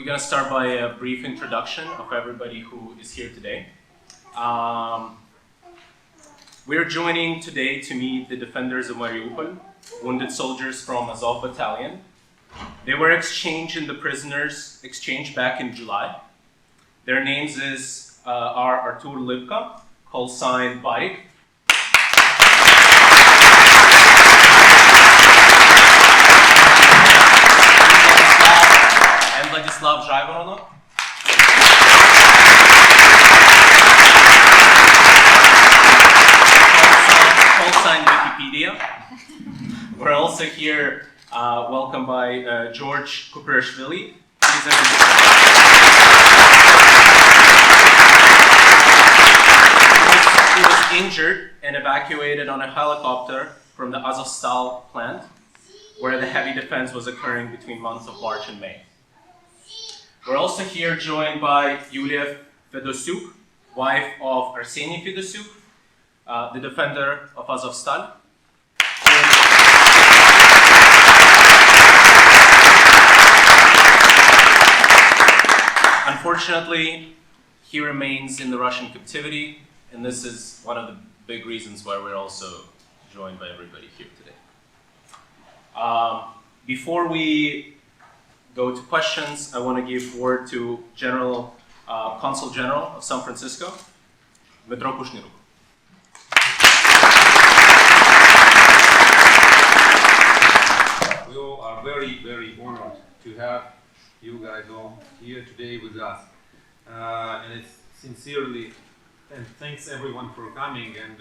we're going to start by a brief introduction of everybody who is here today. We're joining today to meet the defenders of Mariupol, wounded soldiers from Azov battalion. They were exchanged in the prisoners exchange back in July. Their names are Artur Lypka, call sign Yaryy, and Vladyslav Zhaivoroniuk. Call sign Wikipedia. We're also here welcomed by George Kuparashvili. He was injured and evacuated on a helicopter from the Azovstal plant, where the heavy defense was occurring between months of March and May. We're also here joined by Yulia Fedosiuk, wife of Artur Fedosiuk, the defender of Azovstal. Unfortunately, he remains in the Russian captivity, and this is one of the big reasons why we're also joined by everybody here today. Before we go to questions, I want to give word to Consul General of San Francisco, Dmytro Kushneruk. We all are very, very honored to have you guys all here today with us. And it's sincerely, and thanks everyone for coming, and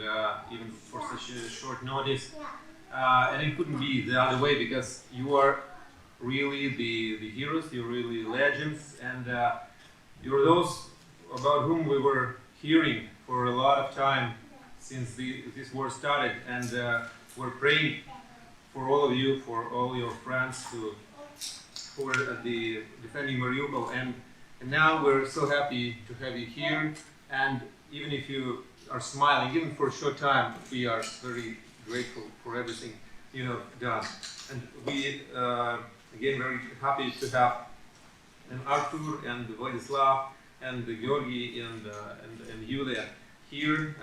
even for such a short notice. And it couldn't be the other way, because you are really the heroes, you're really legends, and you're those about whom we were hearing for a lot of time since this war started, and we're praying for all of you, for all your friends who are defending Mariupol, and now we're so happy to have you here. And even if you are smiling, even for a short time, we are very grateful for everything you have done. And we, again, very happy to have Artur and Vladyslav and Yaryy and Yulia here.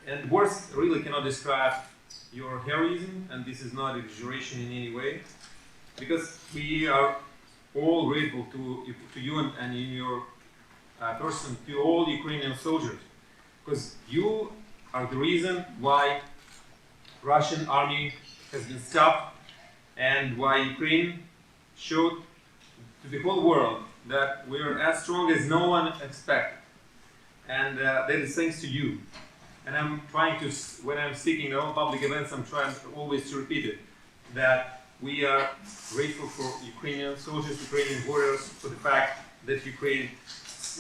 And words really cannot describe your heroism, and this is not exaggeration in any way, because we are all grateful to you and in your person, to all Ukrainian soldiers, because you are the reason why Russian army has been stopped, and why Ukraine showed to the whole world that we are as strong as no one expected. And that is thanks to you. And I'm trying to, when I'm speaking at all public events, I'm trying always to repeat it, that we are grateful for Ukrainian soldiers, Ukrainian warriors, for the fact that Ukraine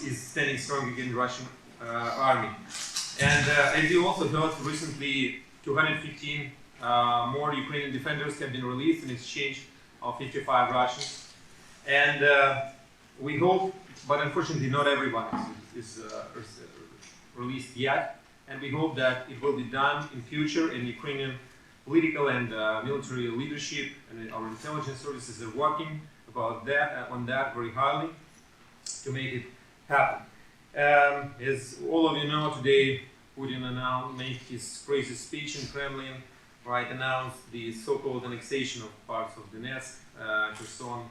is standing strong against the Russian army. And as you also heard, recently 215 more Ukrainian defenders have been released in exchange of 55 Russians. And we hope, but unfortunately not everyone is released yet, and we hope that it will be done in future, and Ukrainian political and military leadership and our intelligence services are working on that very highly to make it happen. As all of you know, today Putin made his crazy speech in Kremlin, right? Announced the so-called annexation of parts of Donetsk, Kherson,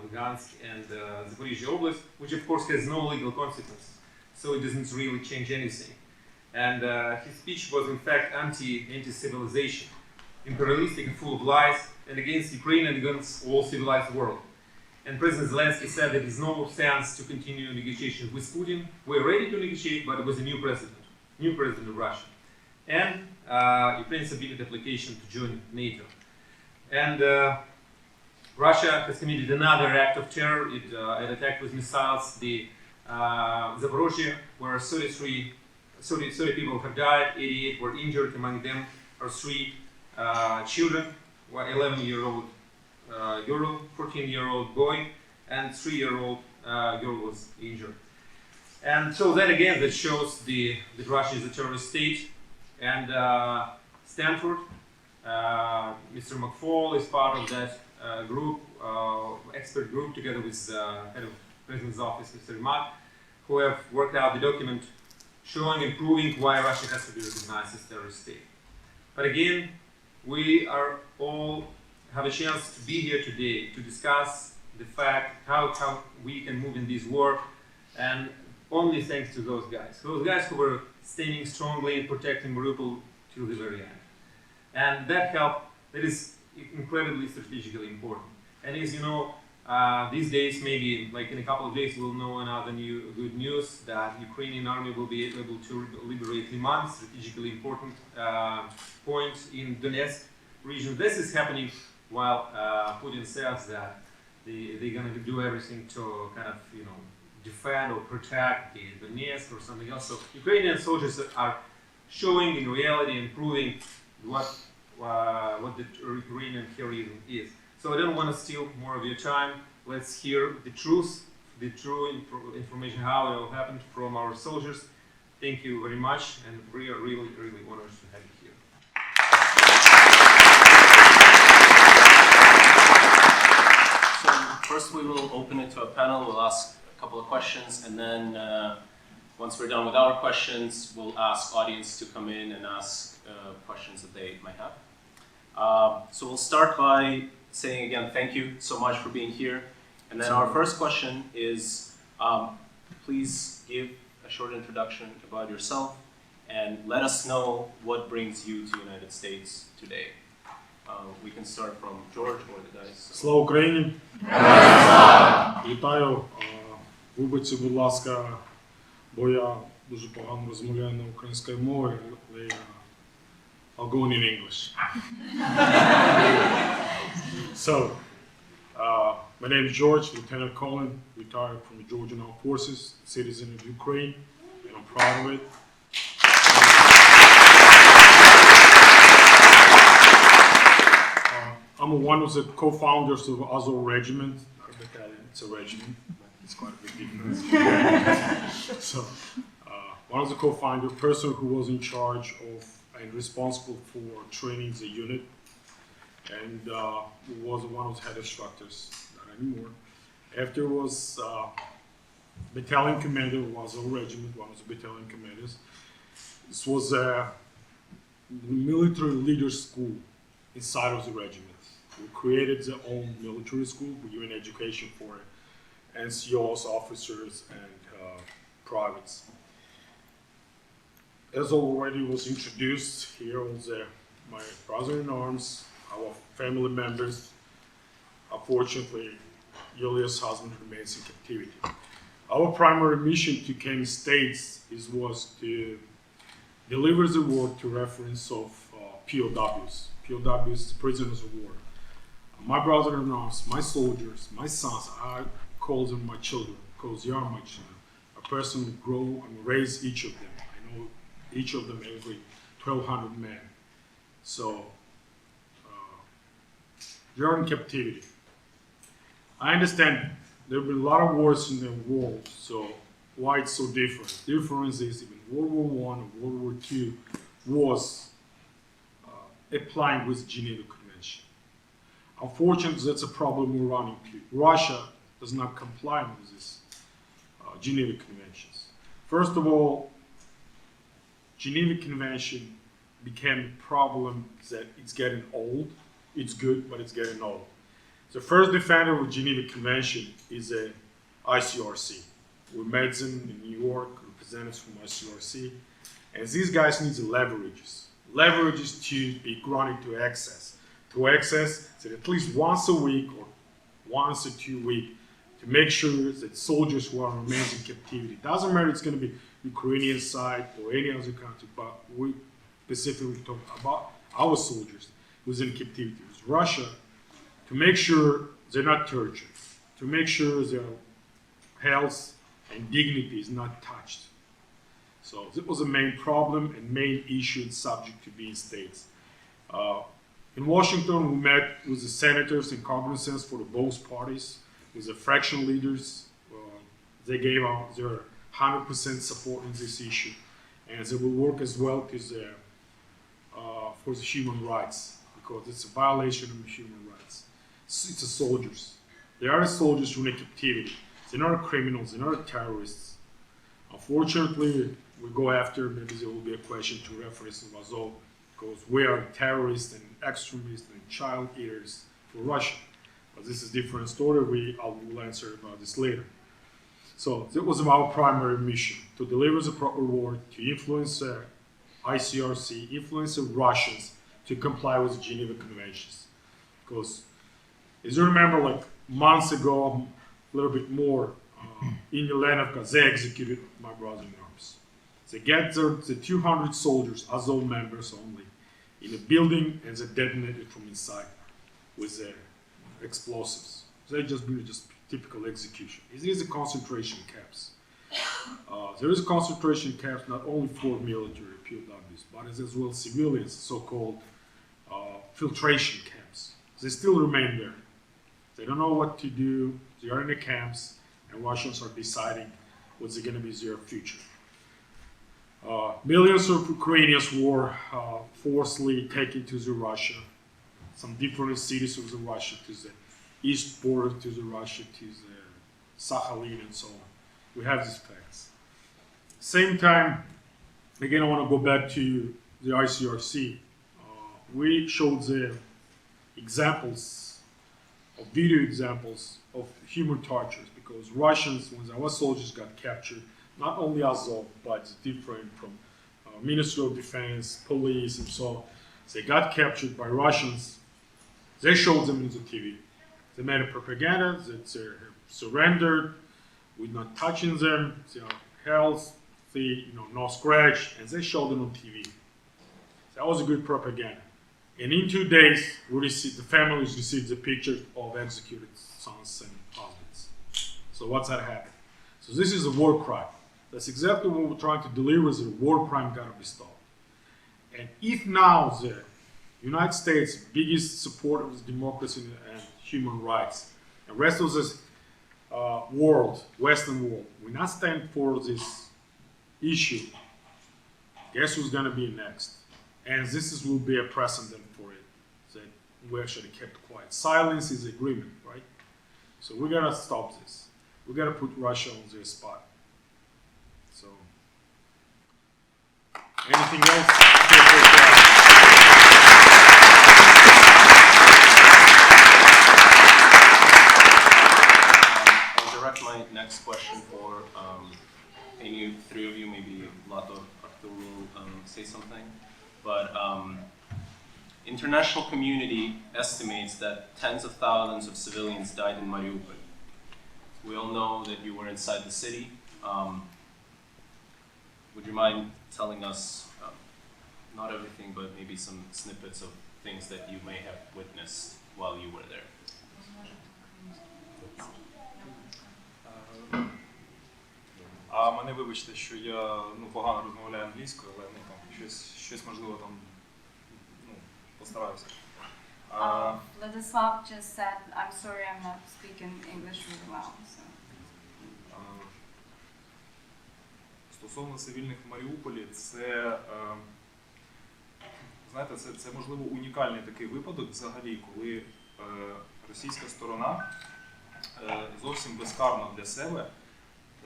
Lugansk, and Zaporizhia Oblast, which of course has no legal consequences, so it doesn't really change anything. And his speech was in fact anti-civilization, imperialistic and full of lies, and against Ukraine and against all civilized world. And President Zelensky said that there's no sense to continue negotiations with Putin. We're ready to negotiate, but with a new president of Russia. And Ukraine submitted application to join NATO. And Russia has committed another act of terror. It attacked with missiles the Zaporozhye, where 30 people have died, 88 were injured. Among them are 3 children, 11-year-old girl, 14-year-old boy, and 3-year-old girl was injured. And so that again, that shows that Russia is a terrorist state. And Stanford, Mr. McFaul is part of that group, expert group, together with head of President's office, Mr. Mat, who have worked out the document showing and proving why Russia has to be recognized as a terrorist state. But again, we are all have a chance to be here today to discuss the fact how we can move in this war, and only thanks to those guys who were standing strongly and protecting Mariupol till the very end. And that help, that is incredibly strategically important. And as you know, these days, maybe like in a couple of days, we'll know another good news that Ukrainian army will be able to liberate Liman, strategically important point in Donetsk region. This is happening while Putin says that they're going to do everything to kind of, defend or protect the Donetsk or something else. So Ukrainian soldiers are showing in reality and proving what the Ukrainian heroism is. So I don't want to steal more of your time. Let's hear the truth, the true information how it all happened from our soldiers. Thank you very much, and we are really, really honored to have you here. So first we will open it to a panel. We'll ask a couple of questions, and then once we're done with our questions, we'll ask audience to come in and ask questions that they might have. So we'll start by saying again, thank you so much for being here. And then our first question is, please give a short introduction about yourself and let us know what brings you to the United States today. We can start from George or the guys. Слава Україні! Вітаю! Вибачте, будь ласка, бо я дуже погано розмовляю на українській мові, але I'll go in English. So, my name is George, Lieutenant Colonel, retired from the Georgian Armed Forces, citizen of Ukraine, and I'm proud of it. I'm one of the co-founders of Azov regiment, not a battalion, it's a regiment. It's quite a big difference. So, one of the co-founders, person who was in charge of and responsible for training the unit, and was one of the head instructors, not anymore. After was battalion commander, was a regiment, one of the battalion commanders. This was a military leader school inside of the regiment. We created the own military school, we giving education for NCOs, officers, and privates. As already was introduced, here was my brother-in-arms, our family members. Unfortunately, Yulia's husband remains in captivity. Our primary mission to Kenya States was to deliver the word to reference of POWs. POWs, prisoners of war. My brother-in-arms, my soldiers, my sons, I call them my children, because they are my children. I personally grow and raise each of them. I know each of them every 1,200 men. So, they're in captivity. I understand there have been a lot of wars in the world, so why it's so different? The difference is even World War I and World War II was applying with Geneva Convention. Unfortunately, that's a problem we're running into. Russia does not comply with this Geneva Conventions. First of all, Geneva Convention became a problem that it's getting old. It's good, but it's getting old. The first defender of Geneva Convention is a ICRC. We met them in New York, representatives from ICRC, and these guys need the leverages. Leverages to be granted to access. To access that at least once a week or once or 2 weeks to make sure that soldiers who are remain in captivity, doesn't matter it's going to be Ukrainian side or any other country, but we specifically talk about our soldiers who's in captivity with Russia, to make sure they're not tortured, to make sure their health and dignity is not touched. So this was a main problem and main issue and subject to being states. In Washington, we met with the senators and congressmen for both parties, with the fraction leaders. They gave out their 100% support in this issue, and they will work as well to for the human rights, because it's a violation of human rights. It's the soldiers. They are the soldiers who are in captivity. They're not criminals. They're not terrorists. Unfortunately, we go after, maybe there will be a question to reference in Azov, because we are terrorists and extremists and child eaters for Russia. But this is a different story. I will answer about this later. So that was our primary mission, to deliver the proper word, to influence ICRC, influence the Russians to comply with the Geneva Conventions. Because, as you remember, like months ago, a little bit more, in Yelenovka, they executed my brother in arms. They gathered the 200 soldiers, Azov members only, in a building, and they detonated from inside with explosives. They just do just typical execution. It is a concentration camps. There is a concentration camps not only for military POWs, but as well civilians, so-called filtration camps. They still remain there. They don't know what to do. They are in the camps, and Russians are deciding what's going to be their future. Millions of Ukrainians were forcibly taken to the Russia, some different cities of the Russia, to the east border, to the Russia, to the Sakhalin, and so on. We have these facts. Same time, again, I want to go back to the ICRC. We showed the examples, of video examples of human tortures, because Russians, when our soldiers got captured, not only Azov, but different from Ministry of Defense, police, and so on, they got captured by Russians. They showed them in the TV. They made a propaganda that they surrendered, we're not touching them, they are healthy, no scratch, and they showed them on TV. That was a good propaganda. And in 2 days, the families received the pictures of executed sons and husbands. So what's that happened? So this is a war crime. That's exactly what we're trying to deliver, is a war crime gotta be stopped. And if now the United States, biggest supporter of democracy and human rights, and rest of this world, Western world, we not stand for this issue, guess who's gonna be next? And this will be a precedent for it, that we actually kept quiet. Silence is agreement, right? So we gotta stop this. We gotta put Russia on their spot. So, anything else? I'll direct my next question for any three of you, maybe Vlad or Artur will say something. But international community estimates that tens of thousands of civilians died in Mariupol. We all know that you were inside the city. Would you mind telling us, not everything, but maybe some snippets of things that you may have witnessed while you were there? А мене вибачте, що я погано розмовляю англійською, але там щось можливо там постараюся. Vladyslav just said, I'm sorry, I'm not speaking English really well. So. Стосовно цивільних в Маріуполі, це, знаєте, це можливо унікальний такий випадок взагалі, коли російська сторона зовсім безкарно для себе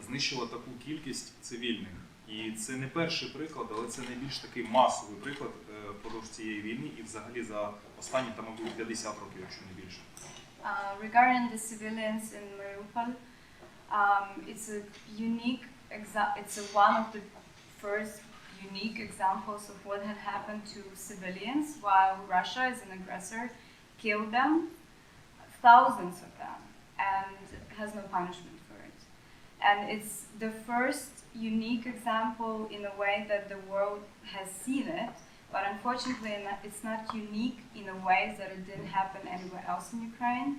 знищила таку кількість цивільних. І це не перший приклад, але це найбільш такий масовий приклад впродовж цієї війни і взагалі за останні, там, мабуть, 50 років, якщо не більше. Regarding the civilians in Mariupol, it's one of the first unique examples of what had happened to civilians while Russia, as an aggressor, killed them, thousands of them, and has no punishment for it. And it's the first unique example in a way that the world has seen it, but unfortunately it's not unique in a way that it didn't happen anywhere else in Ukraine.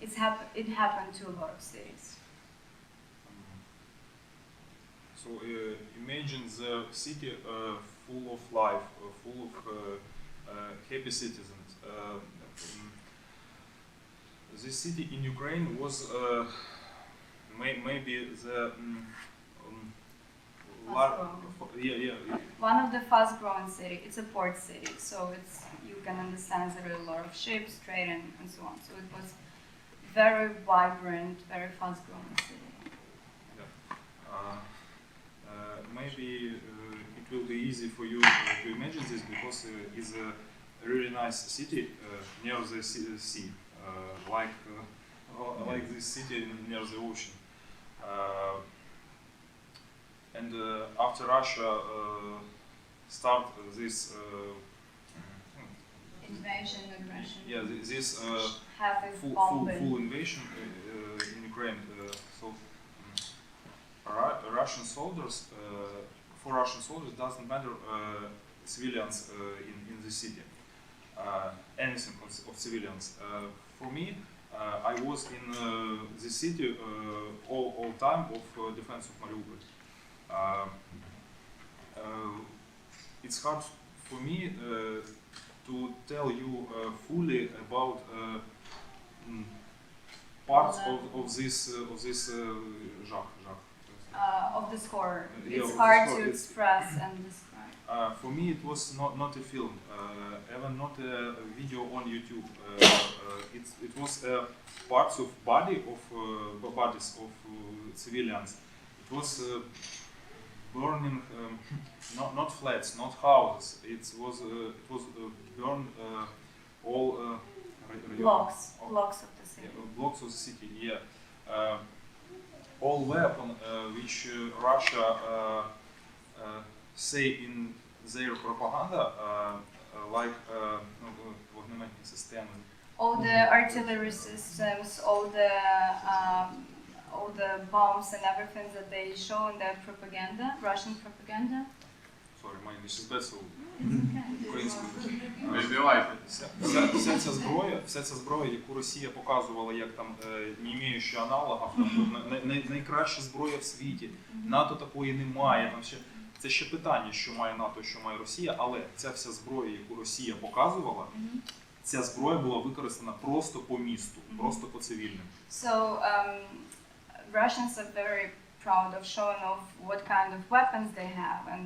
It happened to a lot of cities. So imagine the city full of life, full of happy citizens. This city in Ukraine was maybe the One of the fast-growing city. It's a port city, so you can understand there are a lot of ships, trade, and so on. So it was very vibrant, very fast-growing city. Maybe it will be easy for you to imagine this because it's a really nice city near the sea, like this city near the ocean. And after Russia start this Invasion, aggression. yeah, this full invasion in Ukraine. So Russian soldiers, for Russian soldiers, doesn't matter civilians in the city. Anything of civilians. For me, I was in the city all time of defense of Mariupol. It's hard for me to tell you fully about parts of this of this horror. Yeah, It's of hard this to horror. express and describe. For me, it was not a film, even not a video on YouTube. It was parts of bodies of civilians. It was burning, not flats, not houses. It was burned all Blocks of the city. blocks of the city. Yeah. All weapons which Russia say in their propaganda, like вогнеметні системи. All the artillery systems, all the bombs and everything that they show in their propaganda, Russian propaganda. Sorry, my English is bad, so Okay. українською. Вибивайте. Вся ця зброя, яку Росія показувала як там не маючи аналогів, там, найкраща зброя в світі. НАТО такої немає. Там це ще питання, що має НАТО, що має Росія, але ця вся зброя, яку Росія показувала, ця зброя була використана просто по місту, просто по цивільним. So Russians are very proud of showing off what kind of weapons they have, and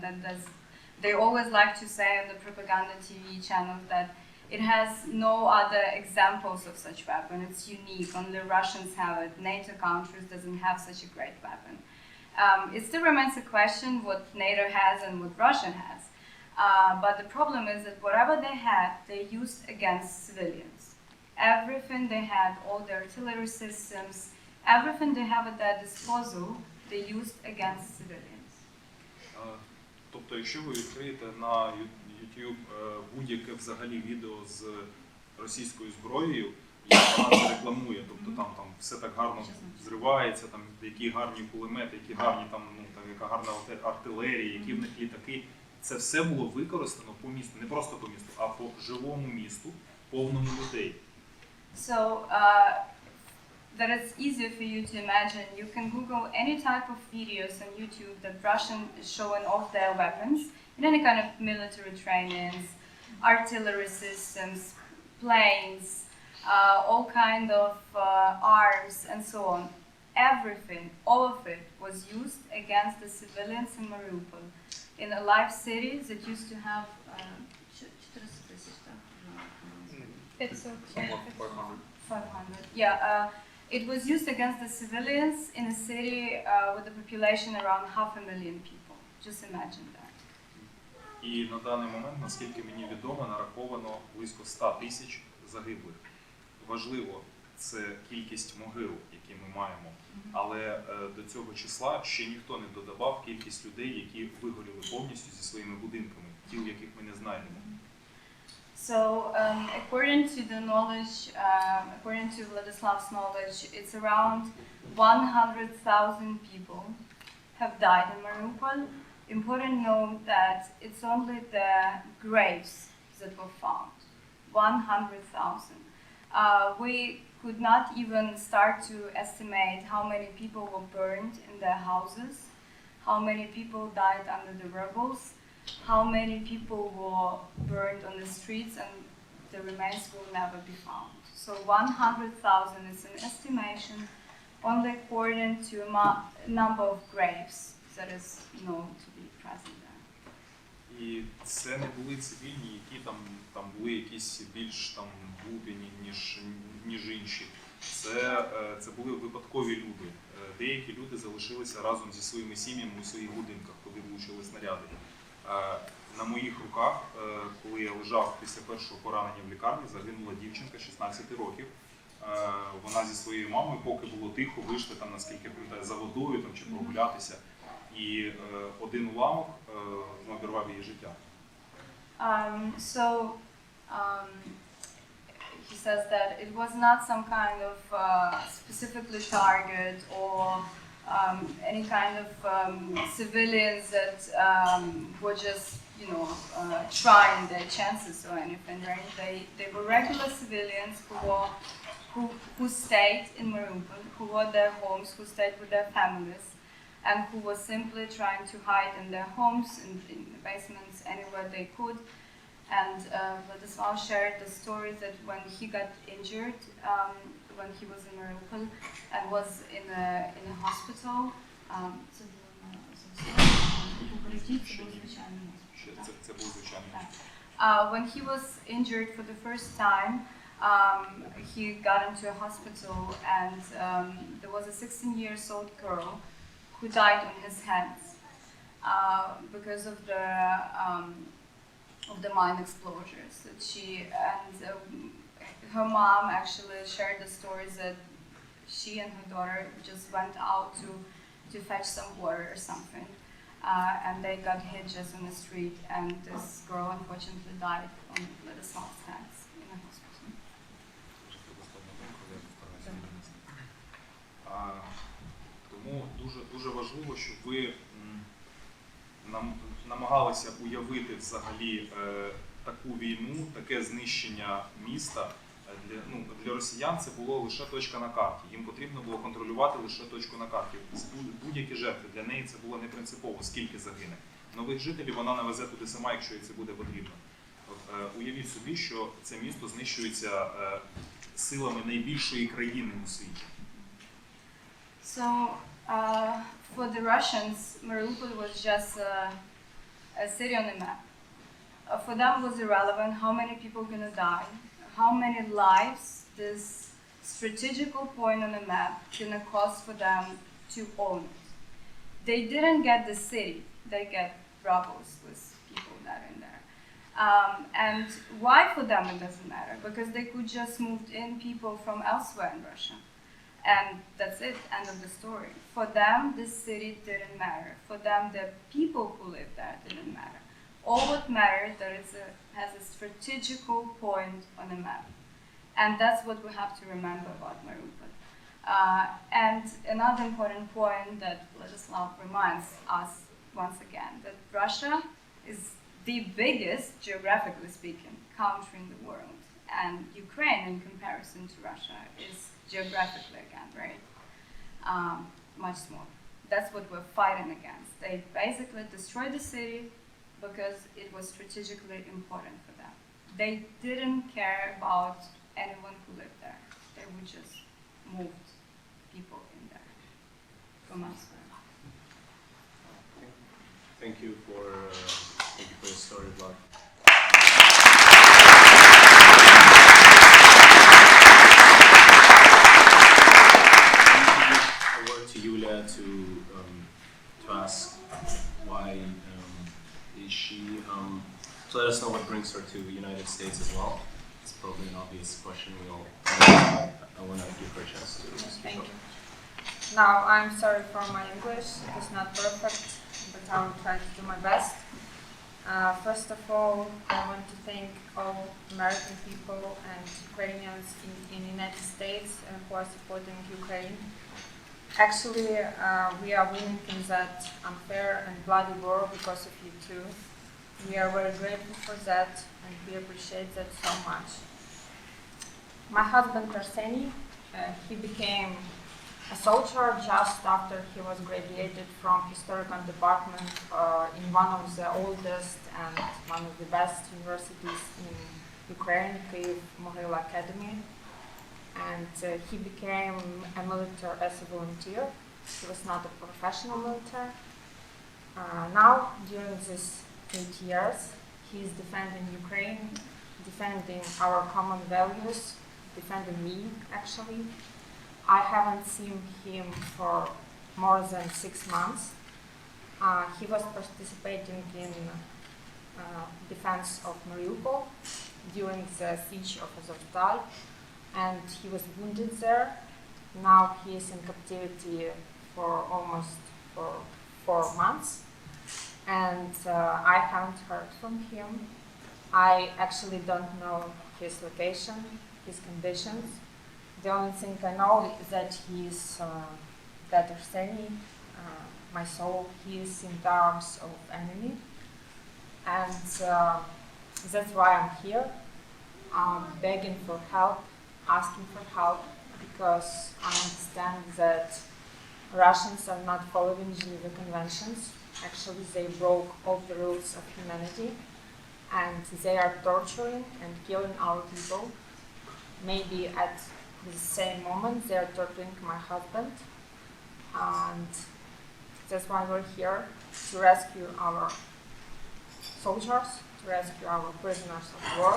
they always like to say on the propaganda TV channels that it has no other examples of such weapon. It's unique. Only Russians have it. NATO countries doesn't have such a great weapon. It still remains a question what NATO has and what Russia has. But the problem is that whatever they had, they used against civilians. Everything they had, all the artillery systems, everything they have at their disposal, they used against civilians. Тобто, якщо ви відкриєте на YouTube будь-яке взагалі відео з російською зброєю, як вона це рекламує, тобто там все так гарно зривається, там які гарні кулемети, які гарні яка гарна артилерія, які в них літаки. Це все було використано по місту, не просто по місту, а по живому місту, повному людей. So that it's easier for you to imagine. You can Google any type of videos on YouTube that Russian is showing off their weapons in any kind of military trainings, artillery systems, planes, all kind of arms and so on. Everything, all of it was used against the civilians in Mariupol. In a live city that used to have 500. Yeah, it was used against the civilians in a city with a population around 500,000 people. Just imagine that. І на даний момент, наскільки мені відомо, нараховано близько 100 тисяч загиблих. Важливо, це кількість могил, які ми маємо, але до цього числа ще ніхто не додавав кількість людей, які вигоріли повністю зі своїми будинками, тіл яких ми не знайдемо. So, according to the knowledge, according to Vladislav's knowledge, it's around 100,000 people have died in Mariupol. Important to note that it's only the graves that were found. 100,000. We could not even start to estimate how many people were burned in their houses, how many people died under the rebels, how many people were burned on the streets, and the remains will never be found. So 100,000 is an estimation only according to a number of graves that is known to be present there. І це не були цивільні, які там були якісь більш там глибинні, ніж інші. Це були випадкові люди. Деякі люди залишилися разом зі своїми сім'ями у своїх будинках, куди влучили снаряди. На моїх руках, коли я лежав після першого поранення в лікарні, загинула дівчинка 16 років. Вона зі своєю мамою, поки було тихо, вийшли там, наскільки я пам'ятаю, за водою там, чи прогулятися. І один уламок обірвав її життя. He says that it was not some kind of specifically target or any kind of civilians that were just, trying their chances or anything, right? They were regular civilians who stayed in Mariupol, who were their homes, who stayed with their families, and who were simply trying to hide in their homes, in the basements, anywhere they could. And Vladyslav shared the story that when he got injured, when he was in Mariupol and was in a hospital, when he was injured for the first time, he got into a hospital, and there was a 16-year-old girl who died on his hands because of the mine explosions. That her mom actually shared the stories that she and her daughter just went out to fetch some water or something, and they got hit just on the street, and this girl unfortunately died on Vladislav's hands in a hospital. Тому дуже важливо, щоб ви намагалися уявити взагалі таку війну, таке знищення міста. Для росіян це було лише точка на карті. Їм потрібно було контролювати лише точку на карті. Будь-які жертви для неї це було не принципово, скільки загине. Нових жителів вона навезе туди сама, якщо їй це буде потрібно. Уявіть собі, що це місто знищується силами найбільшої країни у світі. So, for the Russians, Mariupol was just a city on the map. For them, it was irrelevant how many people are going to die, how many lives this strategical point on the map going to cost for them to own it. They didn't get the city, they get rebels with people that are in there. And why for them it doesn't matter? Because they could just move in people from elsewhere in Russia. And that's it, end of the story. For them, this city didn't matter. For them, the people who lived there didn't matter. All what mattered that it has a strategical point on the map. And that's what we have to remember about Mariupol. And another important point that Vladyslav reminds us once again, that Russia is the biggest, geographically speaking, country in the world. And Ukraine, in comparison to Russia, is geographically again, right? Much smaller. That's what we're fighting against. They basically destroyed the city because it was strategically important for them. They didn't care about anyone who lived there. They would just moved people in there from elsewhere. Thank you for your story, Vlad. To Yulia to ask why is she to let us know what brings her to the United States as well. It's probably an obvious question we all I want to give her a chance to speak. Thank you. Now, I'm sorry for my English. It is not perfect, but I will try to do my best. First of all, I want to thank all American people and Ukrainians in the United States who are supporting Ukraine. Actually, we are winning in that unfair and bloody war because of you too. We are very grateful for that, and we appreciate that so much. My husband Arseny, he became a soldier just after he was graduated from historical department in one of the oldest and one of the best universities in Ukraine, Kyiv Moghyla Academy. And he became a military as a volunteer. He was not a professional military. Now, during these 8 years, he is defending Ukraine, defending our common values, defending me, actually. I haven't seen him for more than 6 months. He was participating in defense of Mariupol during the siege of Azovstal, and he was wounded there. Now he is in captivity for almost 4 months, and I haven't heard from him. I actually don't know his location, his conditions. The only thing I know is that he is dead or sane. My soul, he is in the arms of enemy, and that's why I'm here, begging for help, asking for help, because I understand that Russians are not following Geneva Conventions. Actually, they broke all the rules of humanity, and they are torturing and killing our people. Maybe at the same moment they are torturing my husband, and that's why we're here, to rescue our soldiers, to rescue our prisoners of war,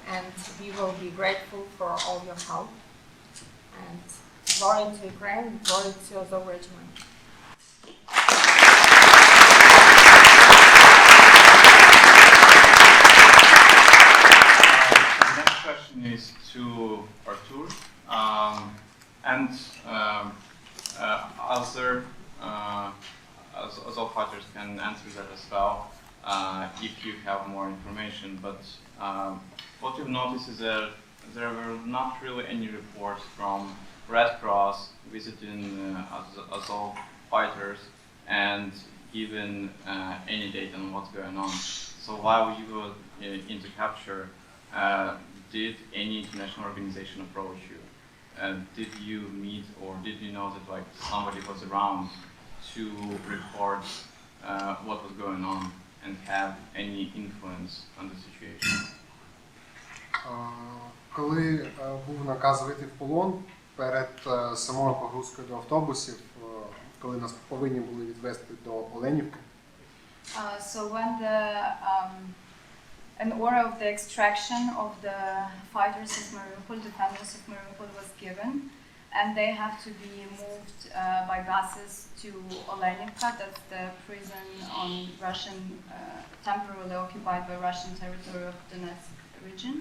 and we will be grateful for all your help. And glory to Ukraine, glory to Azov regiment. The next question is to Artur, and other Azov fighters can answer that as well if you have more information. But what you've noticed is that there were not really any reports from Red Cross visiting Azov fighters and giving any data on what's going on. So while you were into capture, did any international organization approach you? Did you meet, or did you know that like somebody was around to record what was going on and have any influence on the situation? Коли був наказ вийти в полон, перед самою погрузкою до автобусів, коли нас повинні були відвезти до Оленівки, So when an order of the extraction of the fighters of Mariupol, defenders of Mariupol, was given, and they have to be moved by buses to Olenivka, that's the prison on Russian, temporarily occupied by Russian territory of Donetsk region.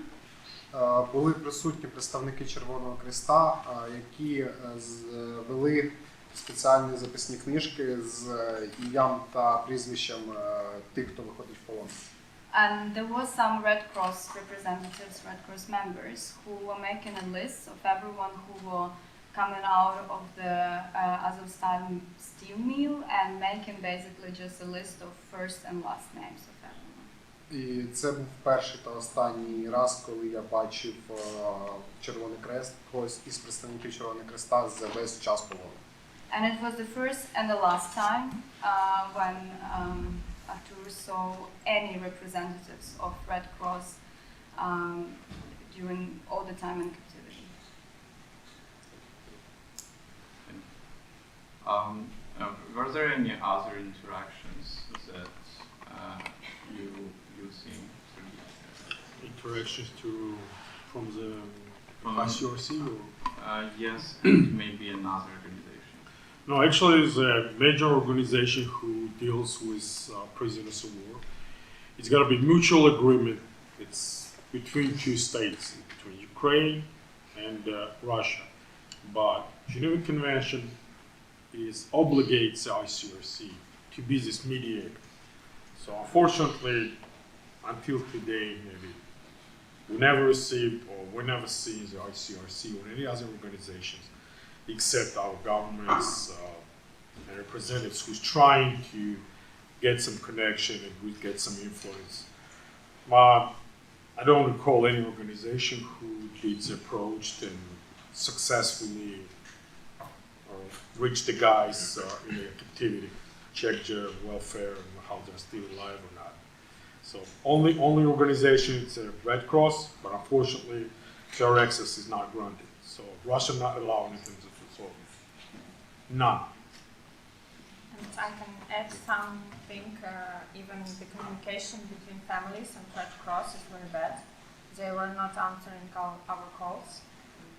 були присутні представники Червоного Хреста, які вели спеціальні записні книжки з ім'ям та прізвищем тих, хто виходить в полон. And there was some Red Cross representatives, Red Cross members, who were making a list of everyone who were coming out of the Azovstal steel mill and making basically just a list of first and last names of everyone. І це був перший та останній раз, коли я бачив Червоний Хрест, когось із представників Червоного Хреста за весь час полону. And it was the first and the last time when Artur saw any representatives of Red Cross during all the time in captivity. Were there any other interactions that you've seen? Interactions from the ICRC or? Yes, and maybe another organization. No, actually, it's a major organization who deals with prisoners of war. It's got to be mutual agreement. It's between two states, between Ukraine and Russia. But Geneva Convention obligates the ICRC to be this mediator. So unfortunately, until today, maybe we never received or we never see the ICRC or any other organizations except our governments and representatives who's trying to get some connection and who get some influence. I don't recall any organization who gets approached and successfully reached the guys in their captivity, checked their welfare and how they're still alive or not. So only organization is Red Cross, but unfortunately their access is not granted. So Russia not allowing them to solve it. None. And I can add something. Even the communication between families and Red Cross is very bad. They were not answering our calls,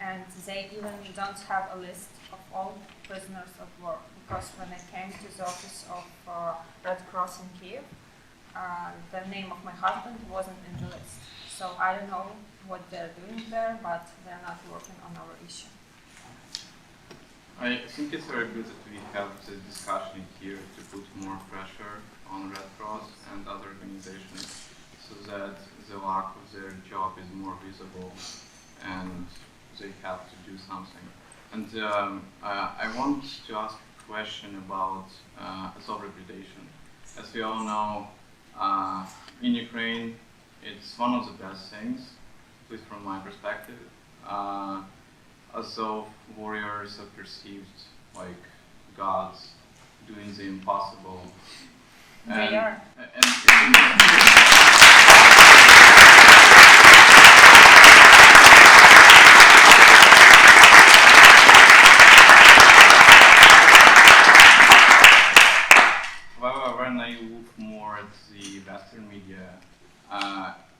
and they even don't have a list of all prisoners of war. Because when I came to the office of Red Cross in Kiev, the name of my husband wasn't in the list. So I don't know what they're doing there, but they're not working on our issue. I think it's very good that we have this discussion here to put more pressure on Red Cross and other organizations so that the lack of their job is more visible and they have to do something. And I want to ask a question about Azov reputation. As we all know, in Ukraine, it's one of the best things, at least from my perspective. Azov warriors are perceived like gods doing the impossible. They are. However, when I look more at the Western media,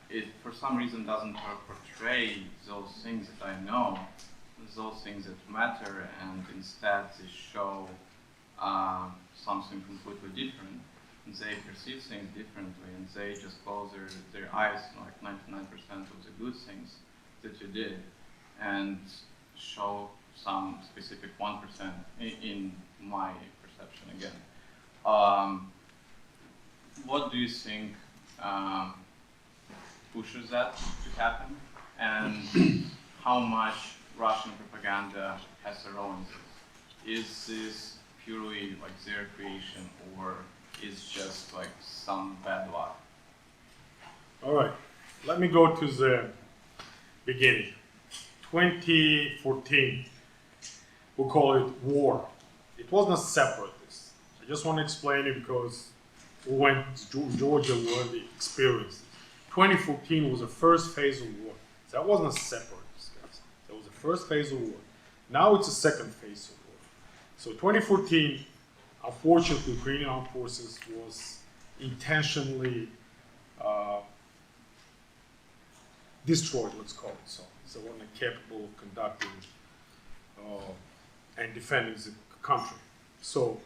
it for some reason doesn't portray those things that I know, those things that matter, and instead they show something completely different. They perceive things differently, and they just close their eyes on like 99% of the good things that you did, and show some specific 1% in my perception again. What do you think pushes that to happen, and how much Russian propaganda has a role in this? Is this purely like their creation, or is just like some bad luck? All right, let me go to the beginning. 2014, we call it war. It wasn't separatist. I just want to explain it because we went to Georgia where we experienced it. 2014 was the first phase of war. So that wasn't a separatist, guys. That was the first phase of war. Now it's the second phase of war. So 2014, unfortunately, Ukrainian armed forces was intentionally destroyed, let's call it so. So they weren't capable of conducting and defending the country. So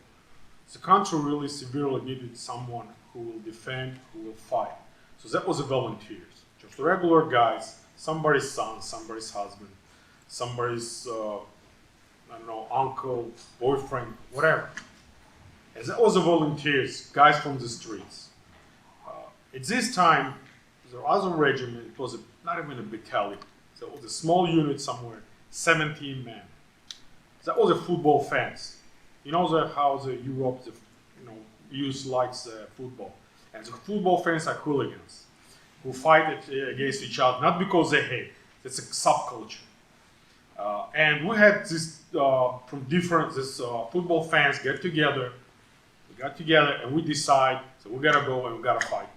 the country really severely needed someone who will defend, who will fight. So that was the volunteers, just regular guys, somebody's son, somebody's husband, somebody's, I don't know, uncle, boyfriend, whatever. And that was the volunteers, guys from the streets. At this time, the other regiment, it was not even a battalion. So it was a small unit somewhere, 17 men. That was a football fans. You know how Europe, youth likes football. And the football fans are hooligans who fight against each other, not because they hate. It's a subculture. And we had this from different football fans get together. We got together and we decide, so we gotta go and we gotta fight.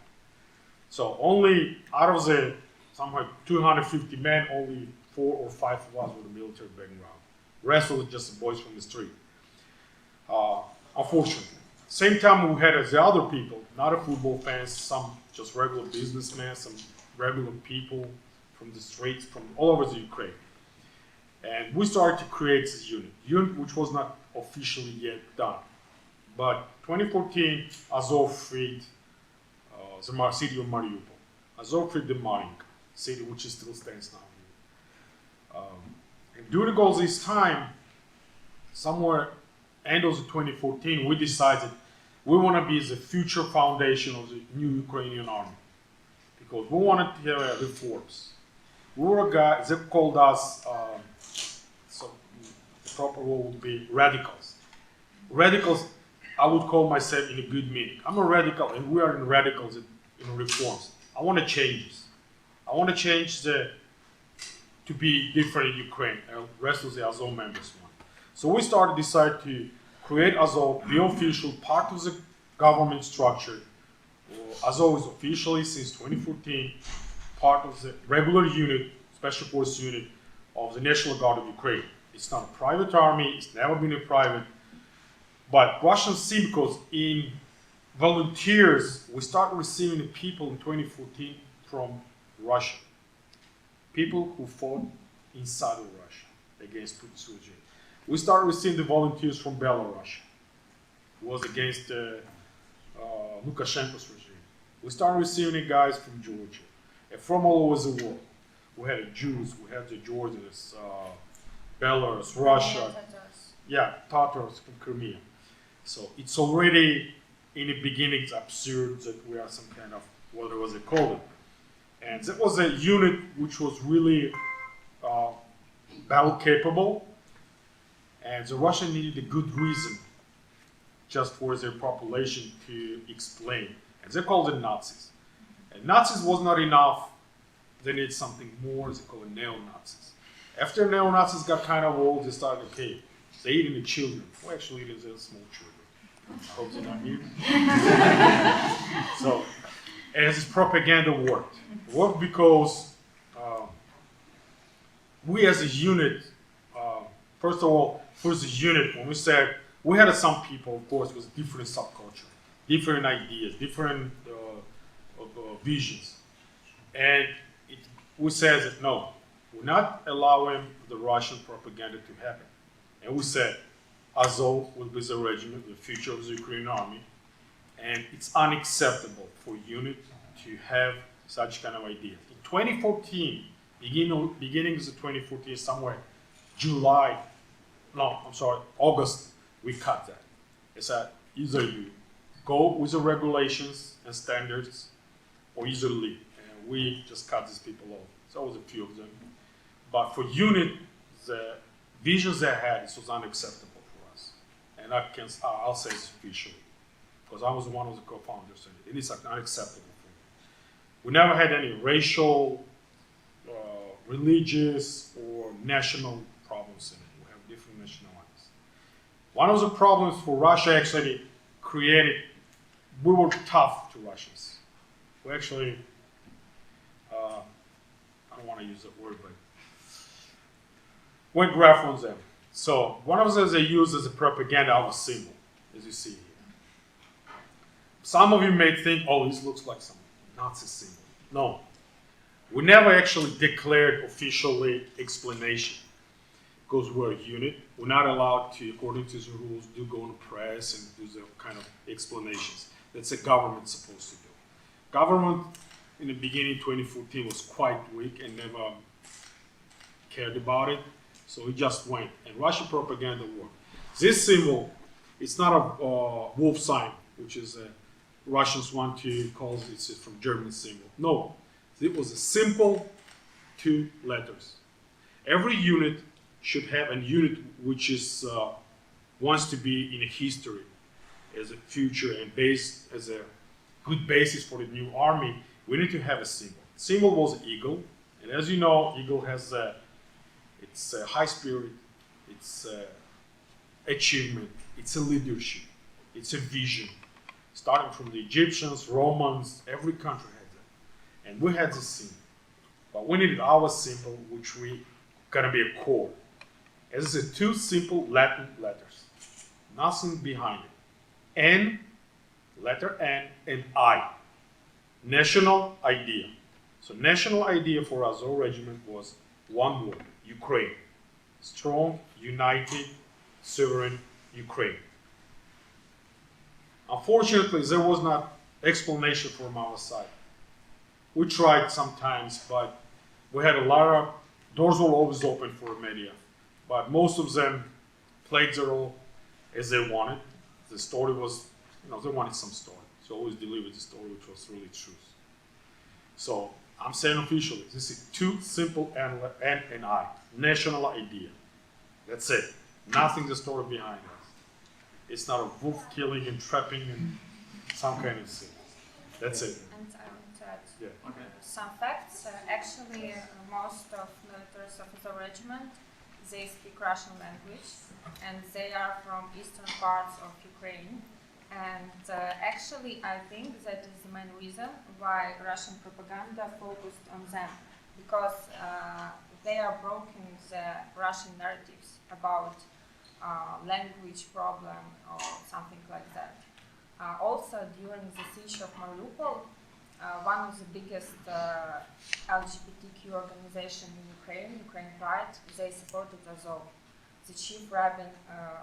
So only out of the somewhere 250 men, only 4 or 5 of us with a military background. The rest was just boys from the street. Unfortunately. Same time we had the other people, not a football fans, some just regular businessmen, some regular people from the streets, from all over the Ukraine. And we started to create this unit which was not officially yet done. But 2014, Azov freed the city of Mariupol. Azov freed the Mariupol city, which still stands now. And during all this time, somewhere end of 2014, we decided we want to be the future foundation of the new Ukrainian army. Because we wanted to have reforms. We were a guy, they called us, so the proper word would be radicals. Radicals, I would call myself in a good meaning. I'm a radical, and we are in radicals in reforms. I want to change this. I want to change to be different in Ukraine, and the rest of the Azov members want. So we decided to create Azov, the official part of the government structure. Azov is officially, since 2014, part of the regular unit, special force unit of the National Guard of Ukraine. It's not a private army, it's never been a private, But Russians see, because in volunteers, we start receiving people in 2014 from Russia. People who fought inside of Russia against Putin's regime. We started receiving the volunteers from Belarus, who was against Lukashenko's regime. We started receiving guys from Georgia, and from all over the world. We had the Jews, we had the Georgians, Belarus, Russia, Tatars from Crimea. So it's already in the beginning it's absurd that we are some kind of, what was it called? And that was a unit which was really battle capable, and the Russians needed a good reason just for their population to explain. And they called it Nazis. And Nazis was not enough, they need something more, they call it neo-Nazis. After neo-Nazis got kind of old, they started, okay, they're eating the children. Well, actually, they're small children. Hope they're not eating. So, as this propaganda worked. It worked because we as a unit, first of all, for the unit, when we said, we had some people, of course, with different subculture, different ideas, different visions. And we said that no, we're not allowing the Russian propaganda to happen. And we said, Azov will be the regiment, the future of the Ukrainian army, and it's unacceptable for unit to have such kind of ideas. In 2014, beginning of the 2014, somewhere August, we cut that. It's that either you go with the regulations and standards, or either leave. And we just cut these people off. So there was a few of them. But for unit, the visions they had, this was unacceptable for us. And I'll say this officially, because I was one of the co-founders, and it is unacceptable for me. We never had any racial, religious, or national problems in it. We have different nationalities. One of the problems for Russia actually created, we were tough to Russians. We actually, I don't want to use that word, but went rough on them. So one of those they used as a propaganda of a symbol, as you see here. Some of you may think, oh, this looks like some Nazi symbol. No. We never actually declared officially explanation, because we're a unit. We're not allowed to, according to the rules, do go on the press and do the kind of explanations. That's a government supposed to do. Government in the beginning, 2014, was quite weak and never cared about it. So it just went, and Russian propaganda worked. This symbol, it's not a wolf sign, which is Russians want to call it, it's from German symbol. No, it was a simple 2 letters. Every unit should have a unit which is wants to be in a history as a future and base as a good basis for the new army. We need to have a symbol. Symbol was an eagle, and as you know, eagle has it's a high spirit, it's achievement, it's a leadership, it's a vision. Starting from the Egyptians, Romans, every country had that. And we had this symbol. But we needed our symbol, which we gonna be a core. As I said, 2 simple Latin letters. Nothing behind it. N, letter N, and I. National idea. So national idea for Azov regiment was one word, Ukraine. Strong, united, sovereign Ukraine. Unfortunately, there was not explanation from our side. We tried sometimes, but we had a lot of, doors were always open for media. But most of them played their role as they wanted. The story was, they wanted some story. So always delivered the story which was really truth. So I'm saying officially, this is 2 simple N and I. National idea. That's it. Nothing the story behind us. It's not a wolf killing and trapping and some kind of thing. That's it. And I want to add Okay. some facts. Actually, most of militaries of the regiment, they speak Russian language, and they are from eastern parts of Ukraine. And actually, I think that is the main reason why Russian propaganda focused on them, because they are broken the Russian narratives about language problem or something like that. Also, during the siege of Mariupol, one of the biggest LGBTQ organization in Ukraine, Ukraine Pride, they supported Azov. The chief rabbin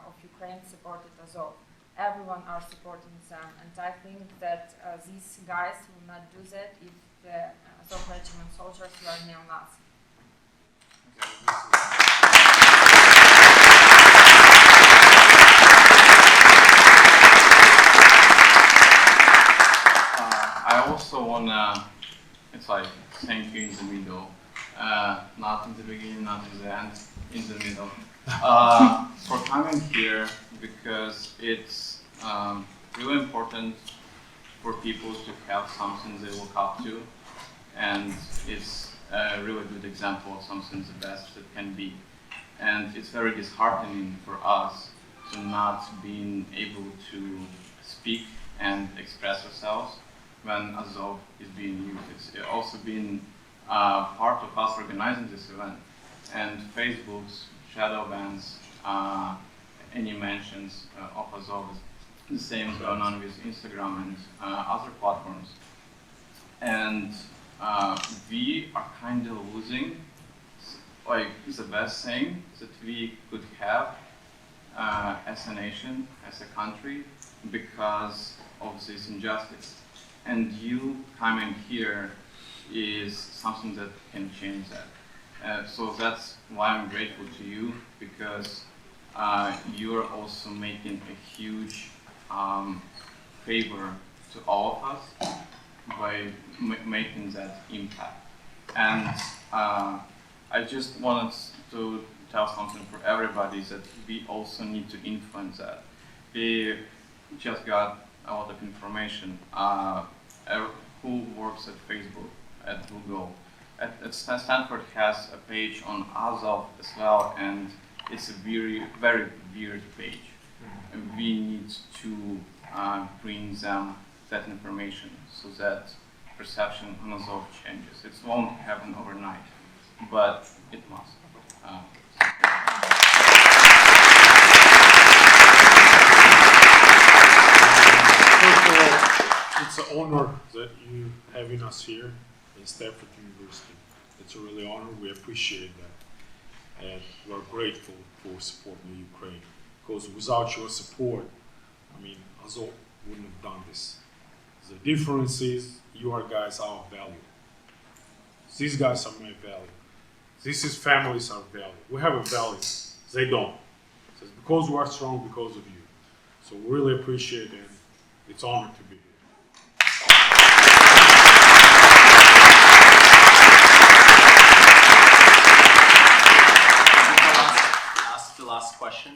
of Ukraine supported Azov. Everyone are supporting them, and I think that these guys will not do that if the Azov regiment soldiers were neo-Nazi. I also wanna, it's like thank you in the middle, not in the beginning, not in the end, in the middle, for coming here, because it's really important for people to have something they look up to, and it's a really good example of something the best that can be. And it's very disheartening for us to not being able to speak and express ourselves when Azov is being used. It's also been part of us organizing this event. And Facebook's shadow bans, any mentions of Azov is the same going on with Instagram and other platforms. And we are kind of losing like the best thing that we could have as a nation, as a country, because of this injustice. And you coming here is something that can change that. So that's why I'm grateful to you, because you're also making a huge favor to all of us by making that impact. And I just wanted to tell something for everybody, that we also need to influence that. We just got a lot of information. Who works at Facebook, at Google, at Stanford has a page on Azov as well, and it's a very, very weird page. And we need to bring them that information so that perception on Azov changes. It won't happen overnight, but it must. First of all, it's an honor that you having us here in Stanford University. It's a really honor. We appreciate that, and we're grateful for supporting Ukraine. Because without your support, I mean, Azov wouldn't have done this. The difference is you are guys our value. These guys are my value. This is families are value. We have a value. They don't. So it's because we are strong because of you. So we really appreciate it. It's an honor to be here. Ask the last question.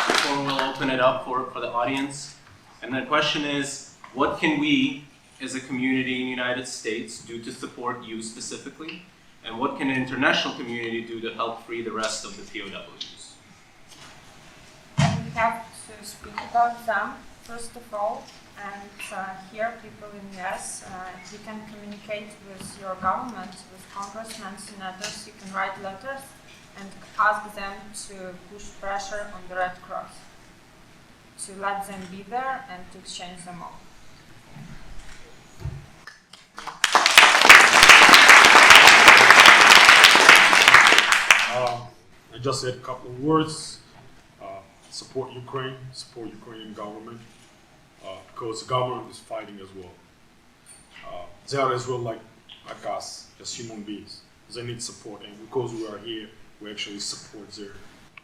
Before we'll open it up for the audience. And the question is, what can we as a community in the United States do to support you specifically? And what can an international community do to help free the rest of the POWs? We have to speak about them, first of all, and here people in the US, you can communicate with your government, with congressmen, senators, you can write letters and ask them to push pressure on the Red Cross, to let them be there and to exchange them all. I just said a couple of words. Support Ukraine, support Ukrainian government, because the government is fighting as well. They are as well like us, just human beings. They need support, and because we are here, we actually support them,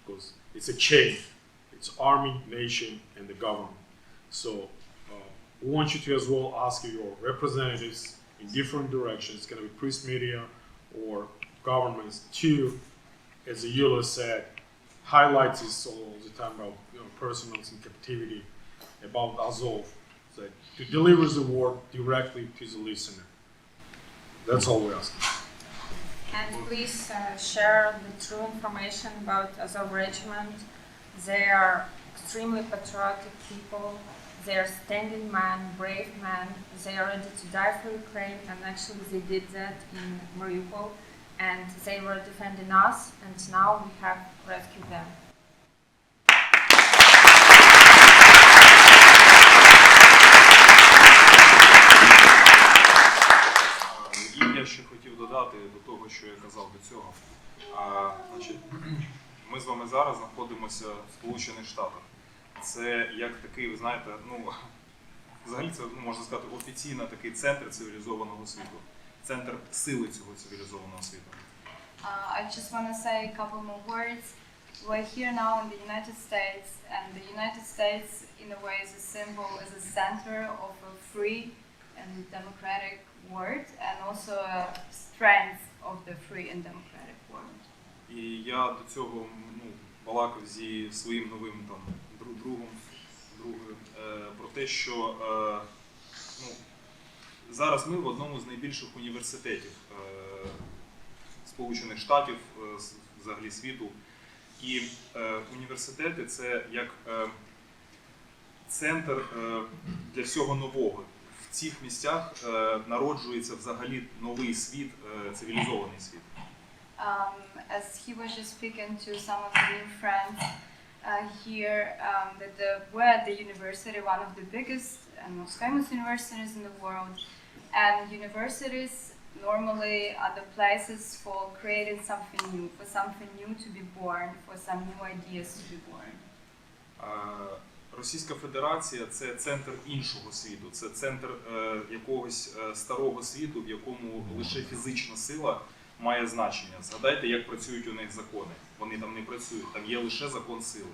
because it's a chain. It's army, nation, and the government. So we want you to as well ask your representatives in different directions. It's going to be press media or governments to, as Yulia said, highlight this all the time about personnel in captivity, about Azov, that to deliver the word directly to the listener. That's all we ask. And please share the true information about Azov regiment. They are extremely patriotic people. They are standing men, brave men. They are ready to die for Ukraine, and actually they did that in Mariupol, and they were defending us, and now we have rescued them. І я ще хотів додати до того, що я казав до цього. Значить, ми з вами зараз знаходимося в Сполучених Штатах. Це як такий, ви знаєте, ну, взагалі це, можна сказати, офіційно такий центр цивілізованого світу. Центр сили цього цивілізованого світу. I just want to say a couple more words. We're here now in the United States, and the United States, in a way, is a symbol, is a center of a free and democratic world, and also a strength of the free and democratic world. І я до цього балакав зі своїм новим там другом про те, що зараз ми в одному з найбільших університетів Сполучених Штатів, взагалі світу. І університети – це як центр для всього нового. В цих місцях народжується взагалі новий світ, цивілізований світ. As he was just speaking to some of the new friends here, that we're at the university, one of the biggest and most famous universities in the world, and universities normally are the places for creating something new, for something new to be born, for some new ideas to be born. Російська Федерація – це центр іншого світу, це центр якогось старого світу, в якому лише фізична сила має значення. Згадайте, як працюють у них закони. Вони там не працюють, там є лише закон сили.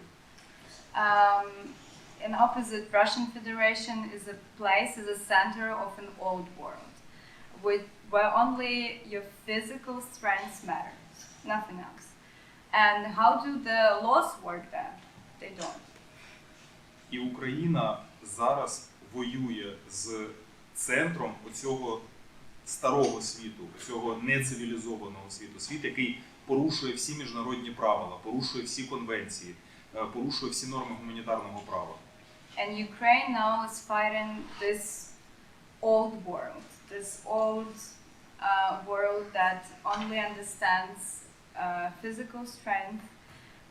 In opposite, Russian Federation is a place, is a center of an old world, where only your physical strength matters, nothing else. And how do the laws work there? They don't. І Україна зараз воює з центром оцього старого світу, цього нецивілізованого світу. Світ, який порушує всі міжнародні правила, порушує всі конвенції, порушує всі норми гуманітарного права. And Ukraine now is fighting this old world, world that only understands physical strength,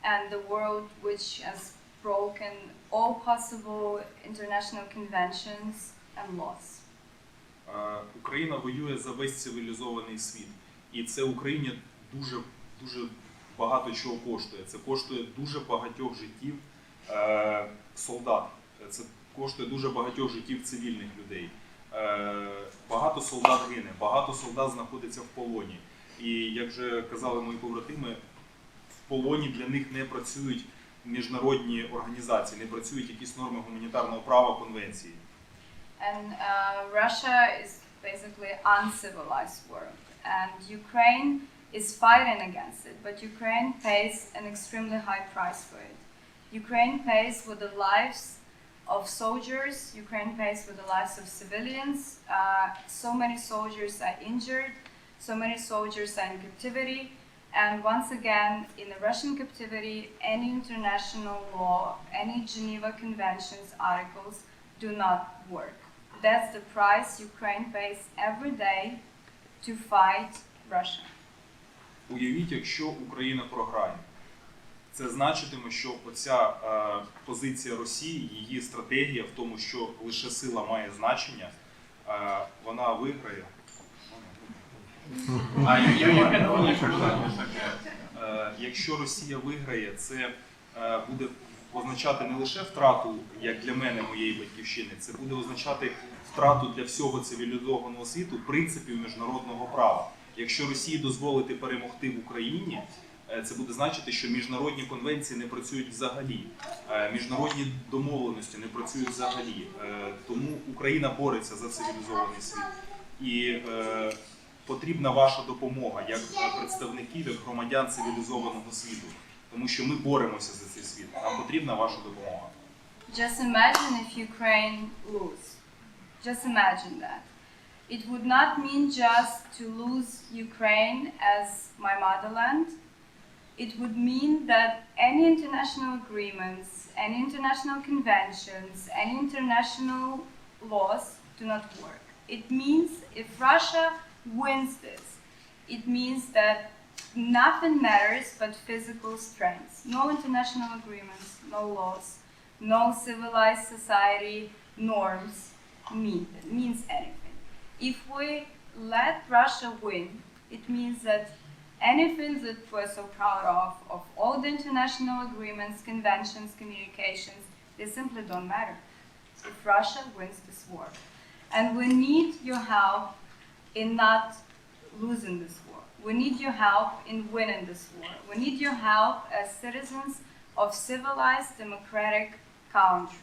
and the world which has broken all possible international conventions and laws. Україна воює за весь цивілізований світ. І це Україні дуже багато чого коштує. Це коштує дуже багатьох життів солдат. Це коштує дуже багатьох життів цивільних людей. Багато солдат гине, багато солдат знаходиться в полоні. І, як вже казали мої побратими, в полоні для них не працюють міжнародні організації, не працюють якісь норми гуманітарного права, конвенції. And Russia is basically uncivilized world, and Ukraine is fighting against it, but Ukraine pays an extremely high price for it. Ukraine pays with the lives of soldiers, Ukraine pays with the lives of civilians. So many soldiers are injured, so many soldiers are in captivity, and once again, in the Russian captivity, any international law, any Geneva Conventions articles do not work. That's the price Ukraine pays every day to fight Russia. Уявіть, якщо Україна програє. Це значитиме, що оця позиція Росії, її стратегія в тому, що лише сила має значення, вона виграє. Якщо Росія виграє, це буде означати не лише втрату, як для мене, моєї батьківщини, це буде означати втрату для всього цивілізованого світу принципів міжнародного права. Якщо Росії дозволити перемогти в Україні, це буде значити, що міжнародні конвенції не працюють взагалі, міжнародні домовленості не працюють взагалі. Тому Україна бореться за цивілізований світ. І потрібна ваша допомога, як представників, як громадян цивілізованого світу. Тому що ми боремося за цей світ. Нам потрібна ваша допомога. Just imagine if Ukraine lose. Just imagine that. It would not mean just to lose Ukraine as my motherland. it would mean that any international agreements, any international conventions, any international laws do not work. It means if Russia wins this, it means that nothing matters but physical strength. No international agreements, no laws, no civilized society norms means anything. If we let Russia win, it means that anything that we're so proud of all the international agreements, conventions, communications, they simply don't matter if Russia wins this war. And we need your help in not losing this war. We need your help in winning this war. We need your help as citizens of civilized, democratic country.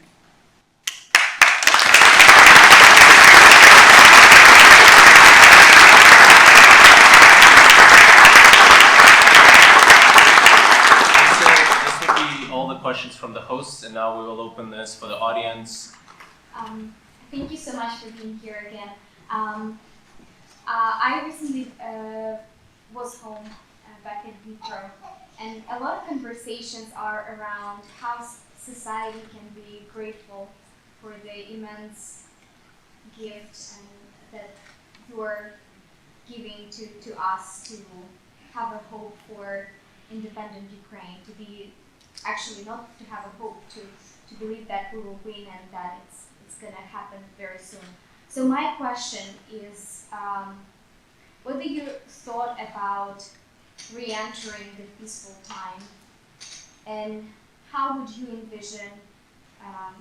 This will be all the questions from the hosts, and now we will open this for the audience. Thank you so much for being here again. I recently was home back in Dmytro, and a lot of conversations are around how society can be grateful for the immense gift and that you're giving to us to have a hope for independent Ukraine, to be actually not to have a hope, to believe that we will win and that it's going to happen very soon. So my question is whether you thought about re-entering the peaceful time, and how would you envision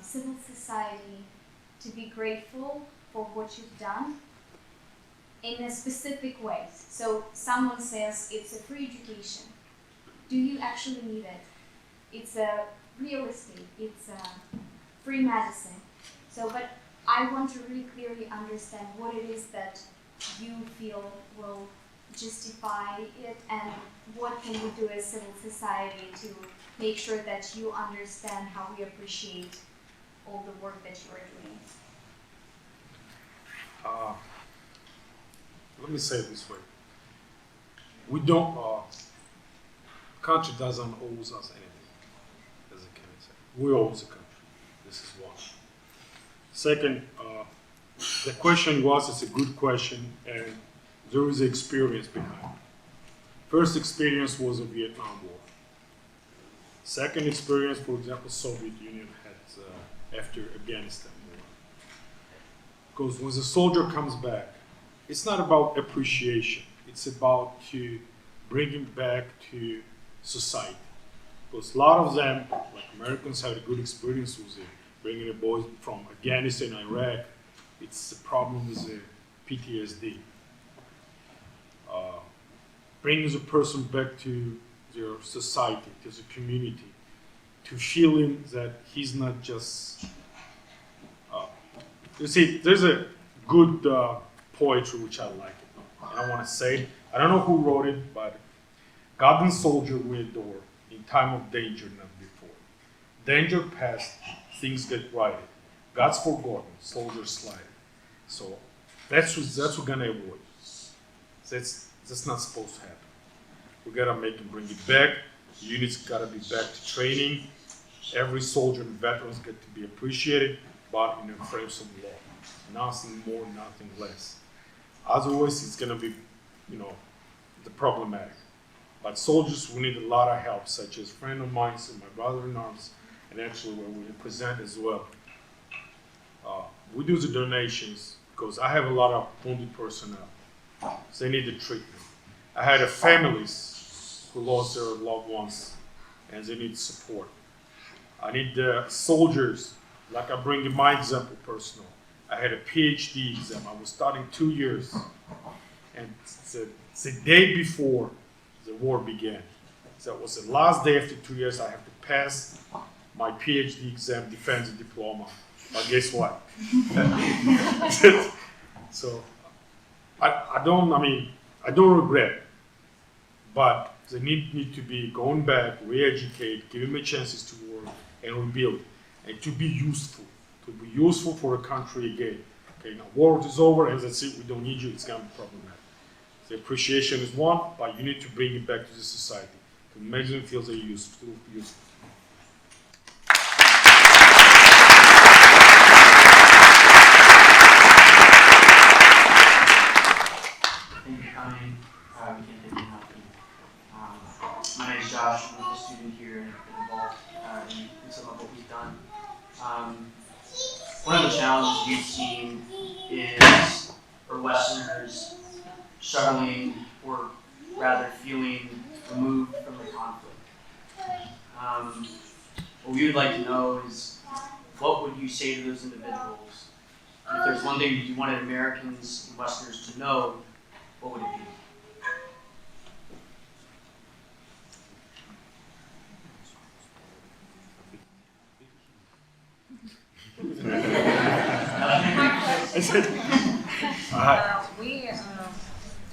civil society to be grateful for what you've done in a specific way. So someone says it's a free education. Do you actually need it? It's a real estate, it's a free medicine. So, but I want to really clearly understand what it is that you feel will justify it, and what can we do as civil society to make sure that you understand how we appreciate all the work that you are doing. Let me say it this way. We don't, country doesn't owe us anything, as I can say. We owe the country. This is one. Second, the question was, it's a good question, and there is an experience behind it. First experience was the Vietnam War. Second experience, for example, Soviet Union had after Afghanistan war. Because when the soldier comes back, it's not about appreciation. It's about to bring him back to society. Because a lot of them, like Americans, had a good experience with it. Bringing the boys from Afghanistan, Iraq, it's a problem with the PTSD. Bringing the person back to their society, to the community, to feeling that he's not just... you see, there's a good poetry which I like. And I want to say, I don't know who wrote it, but God and soldier we adore, in time of danger, not before. Danger past, things get righted. God's forgotten, soldiers slighted. So that's what we're gonna avoid. That's not supposed to happen. We gotta make and bring it back. Units gotta be back to training. Every soldier and veterans get to be appreciated, but in the frames of law. Nothing more, nothing less. Otherwise, it's gonna be, the problematic. But soldiers, we need a lot of help, such as a friend of mine, so my brother-in-arms, and actually where we represent as well. We do the donations because I have a lot of wounded personnel. So they need the treatment. I had families who lost their loved ones and they need support. I need the soldiers, like I bring in my example personal. I had a PhD exam. I was studying 2 years. And the day before the war began, so it was the last day after 2 years, I have to pass my PhD exam, defend the diploma. But guess what? So I don't regret, but they need to be going back, re-educate, give them a chances to work and rebuild, and to be useful for the country again. Okay, now war is over and that's it, we don't need you, it's gonna be problematic. The appreciation is one, but you need to bring it back to the society. to make them feel they're useful. Thank you for coming. We can't take nothing. My name is Josh. I'm a student here and involved in some of what we've done. One of the challenges we've seen is for Westerners struggling or rather feeling removed from the conflict. What we would like to know is, what would you say to those individuals? If there's one thing that you wanted Americans and Westerners to know, what would it be?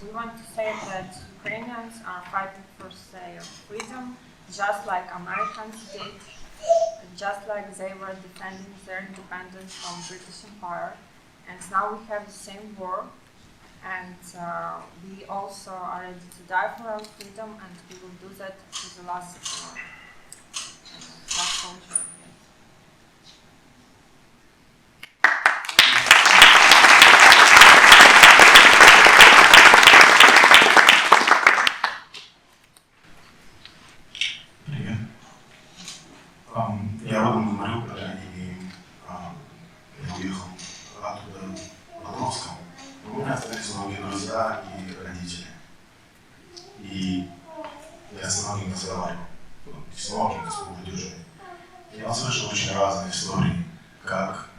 We want to say that Ukrainians are fighting for their freedom, just like Americans did, just like they were defending their independence from British Empire. And now we have the same war, and we also are ready to die for our freedom, and we will do that to the last soldier. Привет. Я родом из Мариуполя, и я уехал оттуда в Азовском. У меня остались многие друзья и родители. И я с многими разговаривал, с молодыми, с молодежью. Я слышал очень разные истории, как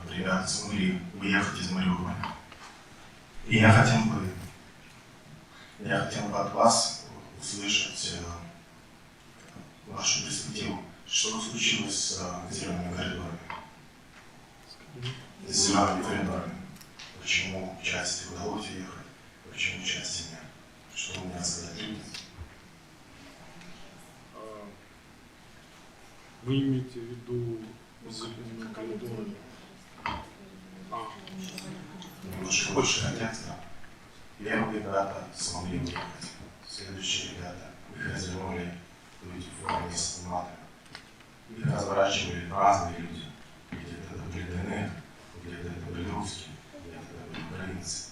ребята смогли уехать из Мариуполя. И я хотел бы от вас услышать вашу перспективу. Что случилось с зелеными коридорами? С зелеными коридорами. Почему части удалось уехать, почему части нет? Что у меня сказать людям? Вы имеете в виду зеленые коридоры? Немножко больше контекста. Первые ребята смогли уехать. Следующие ребята их развернули люди в форме с автоматами. Их разворачивали разные люди. Где-то это были ДНР, где-то это были русские, где-то это были украинцы.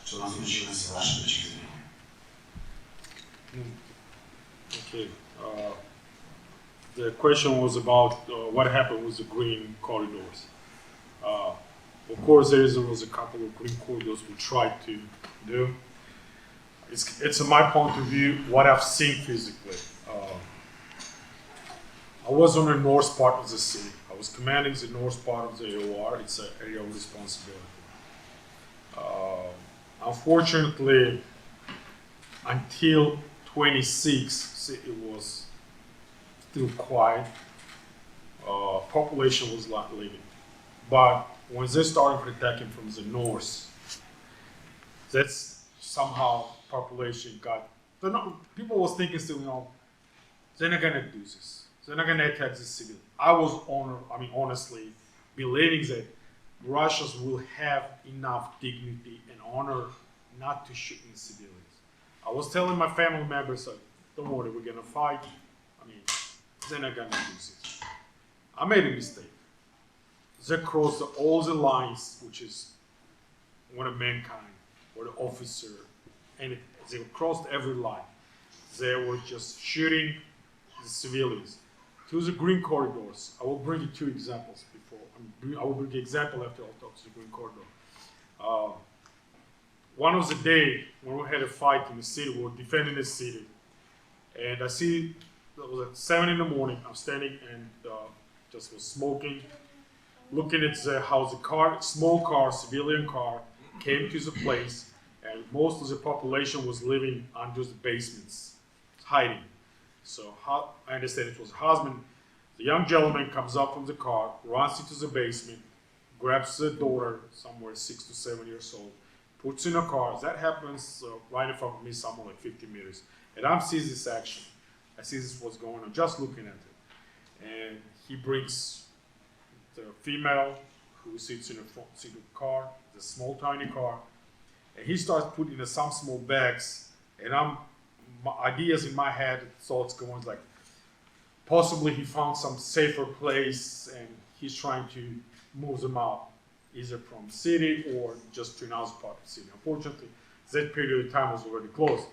Что случилось с вашей точки зрения? Okay. The question was about what happened with the green corridors. Of course, there was a couple of green corridors we tried to do. It's in my point of view what I've seen physically. I was on the north part of the city. I was commanding the north part of the AOR. It's an area of responsibility. Unfortunately, until 26, it was still quiet. Population was not leaving. But when they started attacking from the north, that's somehow population got. People was thinking still, they're not gonna do this. They're not gonna attack the civilians. I was honestly believing that Russians will have enough dignity and honor not to shoot in civilians. I was telling my family members, don't worry, we're gonna fight. They're not gonna do this. I made a mistake. They crossed all the lines, which is one of mankind, or the officer, and they crossed every line. They were just shooting the civilians. To the green corridors, I will bring you two examples before. I will bring the example after I'll talk to the green corridor. One was the day when we had a fight in the city, we were defending the city. And I see, it was at 7 in the morning, I'm standing and just was smoking, looking at how the car, small car, civilian car, came to the place, and most of the population was living under the basements, hiding. So I understand it was a husband. The young gentleman comes up from the car, runs into the basement, grabs the daughter, somewhere 6 to 7 years old, puts in a car. That happens right in front of me, somewhere like 50 meters. And I see this action. I see this what's going on, just looking at it. And he brings the female who sits in the front seat of the car, the small tiny car, and he starts putting in some small bags. And my ideas in my head, thoughts going like, possibly he found some safer place and he's trying to move them out, either from city or just to another part of the city. Unfortunately, that period of time was already closed.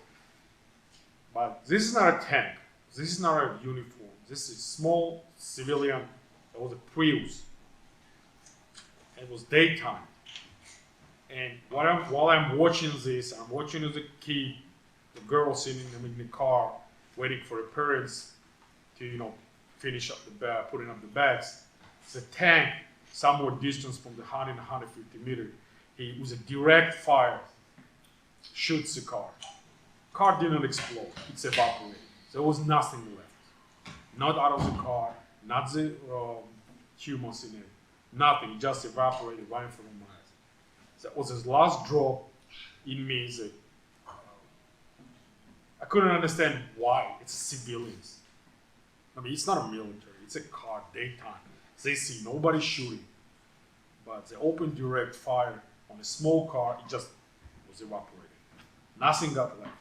But this is not a tank. This is not a uniform. This is small civilian. It was a Prius. It was daytime. And while I'm watching this, I'm watching as a kid, the girl sitting in the car, waiting for her parents to, finish up putting up the bags. It's a tank, somewhere distance from the 100 and 150 meter. He was a direct fire, shoots the car. Car didn't explode, it's evaporated. There was nothing left. Not out of the car, not the humans in it, nothing, it just evaporated right in front of my eyes. That was his last drop in me. I couldn't understand why. It's civilians. I mean, it's not a military, it's a car, daytime. They see nobody shooting. But the open direct fire on a small car, it just was evaporated. Nothing got left.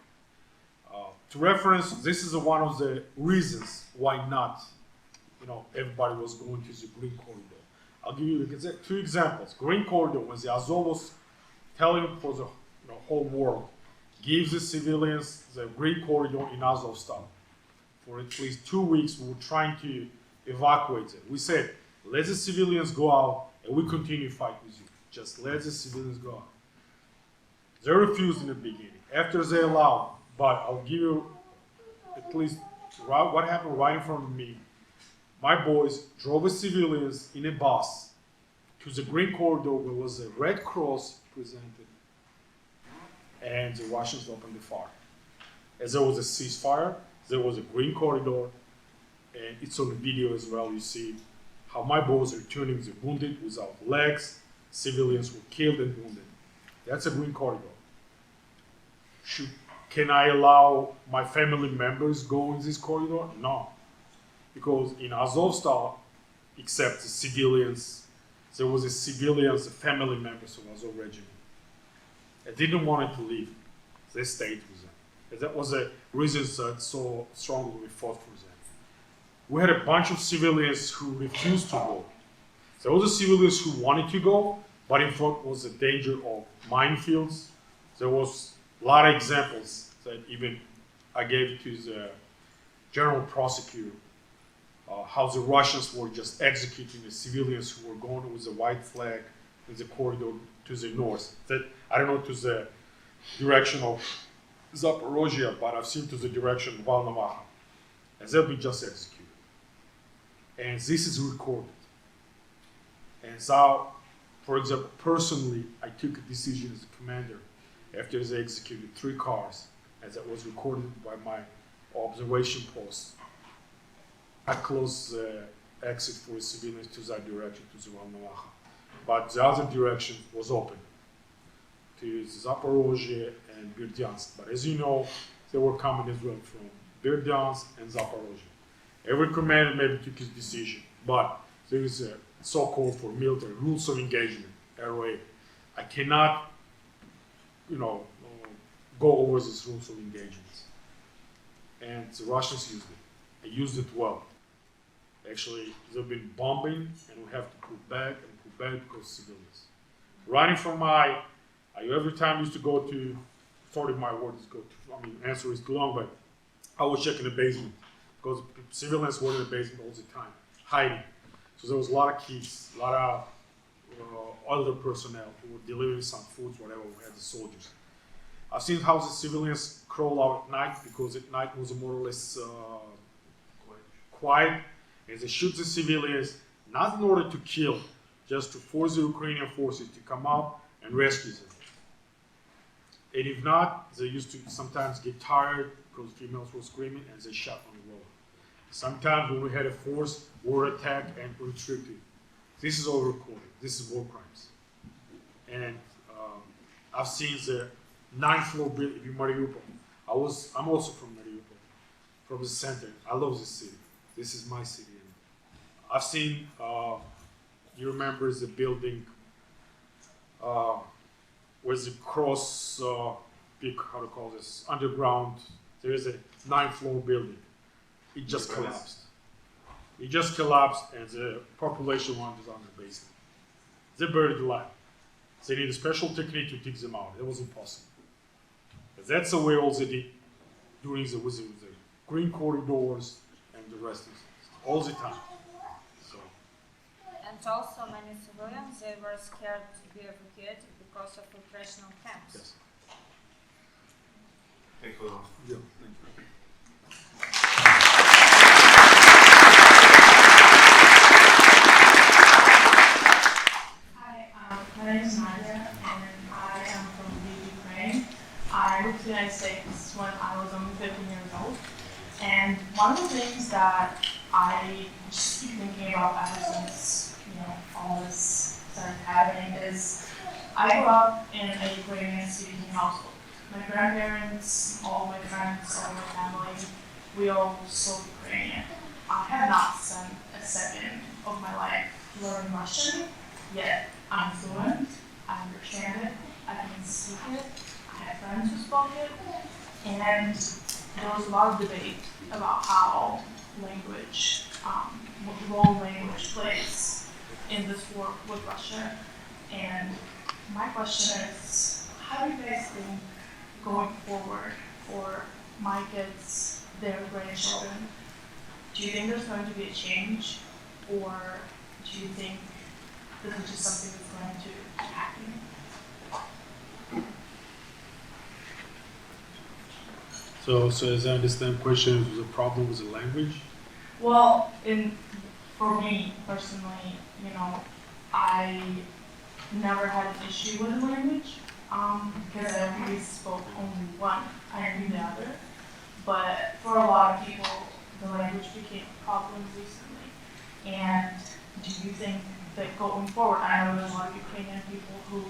To reference, this is one of the reasons why not, everybody was going to the Green Corridor. I'll give you two examples. Green Corridor, when the Azov was telling for the whole world, gives the civilians the Green Corridor in Azovstal. For at least 2 weeks, we were trying to evacuate them. We said, let the civilians go out and we continue fight with you. Just let the civilians go out. They refused in the beginning. After they allowed, but I'll give you at least what happened right in front of me. My boys drove the civilians in a bus to the Green Corridor where was a Red Cross presented, and the Russians opened the fire. As there was a ceasefire, there was a Green Corridor, and it's on the video as well. You see how my boys are turning the wounded without legs. Civilians were killed and wounded. That's a Green Corridor. Can I allow my family members go in this corridor? No. Because in Azovstal, except the civilians, there was the family members of Azov regiment. They didn't want to leave. They stayed with them. And that was a reason that so strongly we fought for them. We had a bunch of civilians who refused to go. There were the civilians who wanted to go, but in front was the danger of minefields. There was a lot of examples that even I gave to the general prosecutor, how the Russians were just executing the civilians who were going with the white flag in the corridor to the north. That, I don't know, to the direction of Zaporozhye, but I've seen to the direction of Volnovakha. And they'll be just executed. And this is recorded. And so, for example, personally, I took a decision as a commander after they executed 3 cars, as that was recorded by my observation post. I closed the exit for the civilians to that direction, to the Volnovakha. But the other direction was open to Zaporozhye and Berdyansk. But as you know, they were coming as well from Berdyansk and Zaporozhye. Every commander maybe took his decision, but there is a so-called for military rules of engagement, ROA. I cannot, go over these rules of engagement. And the Russians used it. They used it well. Actually, they've been bombing, and we have to pull back because civilians. Running from I every time used to go to, sorry my words go to, answer is too long, but I was checking the basement because civilians were in the basement all the time, hiding. So there was a lot of kids, a lot of other personnel who were delivering some foods, whatever, we had the soldiers. I've seen how the civilians crawl out at night because at night was more or less quiet, and they shoot the civilians, not in order to kill, just to force the Ukrainian forces to come out and rescue them. And if not, they used to sometimes get tired because females were screaming and they shot on the road. Sometimes when we had a force, we were attacked and retreated. This is all recorded. This is war crimes. And I've seen the 9th floor building in Mariupol. I'm also from Mariupol, from the center. I love this city. This is my city. I've seen, you remember the building with the cross, big, how to call this, underground There is a 9th-floor building. It just collapsed. It just collapsed, and the population went down the basement. They buried alive. They need a special technique to dig them out. It was impossible. But that's the way all they did during with the green corridors and the rest of it, all the time. So. And also many civilians, they were scared to be evacuated because of operational camps. Yes. Thank you. Yeah. My name is Nadia, and I am from Ukraine. I moved to the United States when I was only 15 years old. And one of the things that I just keep thinking about ever since, all this started happening is I grew up in a Ukrainian-speaking household. My grandparents, all my friends, all my family, we all spoke Ukrainian. I have not spent a second of my life learning Russian, yet I'm fluent, I understand it, I can speak it, I have friends who spoke it, and there was a lot of debate about how language, what role language plays in this war with Russia. And my question is, how do you guys think going forward for my kids, their grandchildren? Do you think there's going to be a change, or do you think this is just something that's going to happen? So as I understand, the question is the problem with the language? Well, for me personally, I never had an issue with the language because I always spoke only one. I knew the other. But for a lot of people, the language became a problem recently. And do you think that going forward, I know there's a lot of Ukrainian people who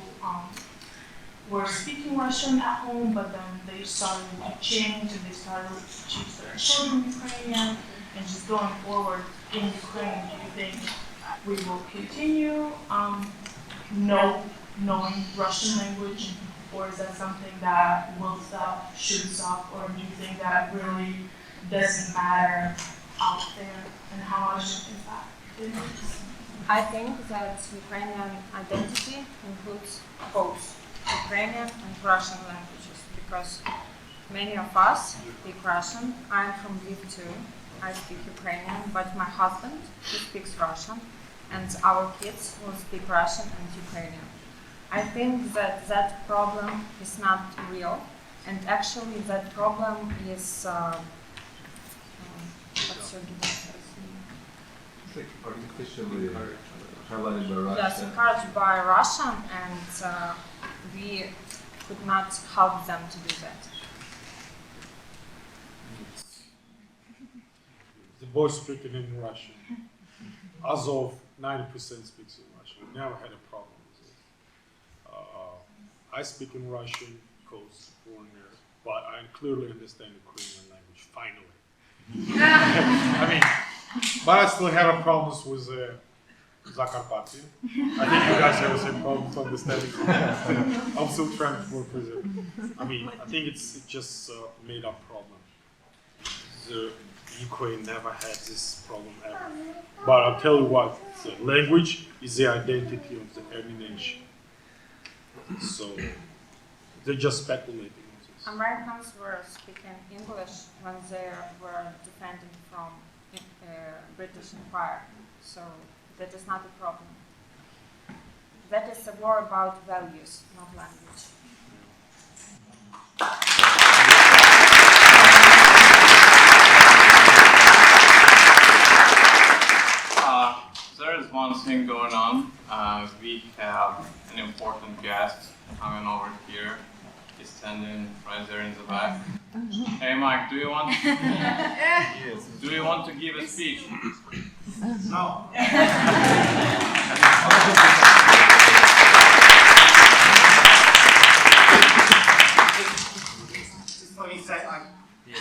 were speaking Russian at home, but then they started to change and they started to teach their children Ukrainian. And just going forward in Ukraine, do you think we will continue knowing Russian language, or is that something that will stop, should stop, or do you think that really doesn't matter out there, and how much is that? I think that Ukrainian identity includes both Ukrainian and Russian languages, because many of us speak Russian. I'm from Lviv too. I speak Ukrainian, but my husband, he speaks Russian, and our kids will speak Russian and Ukrainian. I think that problem is not real, and actually that problem is artificially highlighted by Russia. Yes, encouraged by Russian, and we could not help them to do that. The boys speaking in Russian. Azov, 90% speaks in Russian. We never had a problem with it. I speak in Russian because foreigner, but I clearly understand Ukrainian language, finally. I mean, but I still have problems with Zakarpattia. I think you guys have the same problems understanding. I'm still trying to work with it. I mean, I think it's just a made-up problem. The Ukraine never had this problem ever. But I'll tell you what, the language is the identity of the every nation. So they're just speculating on this. Americans were speaking English when they were defending from British Empire, so that is not a problem. That is a war about values, not language. There is one thing going on. We have an important guest coming over here. He's standing right there in the back. Hey, Mike, do you want? Yes. Do you want to give a speech? No. Just let me say, I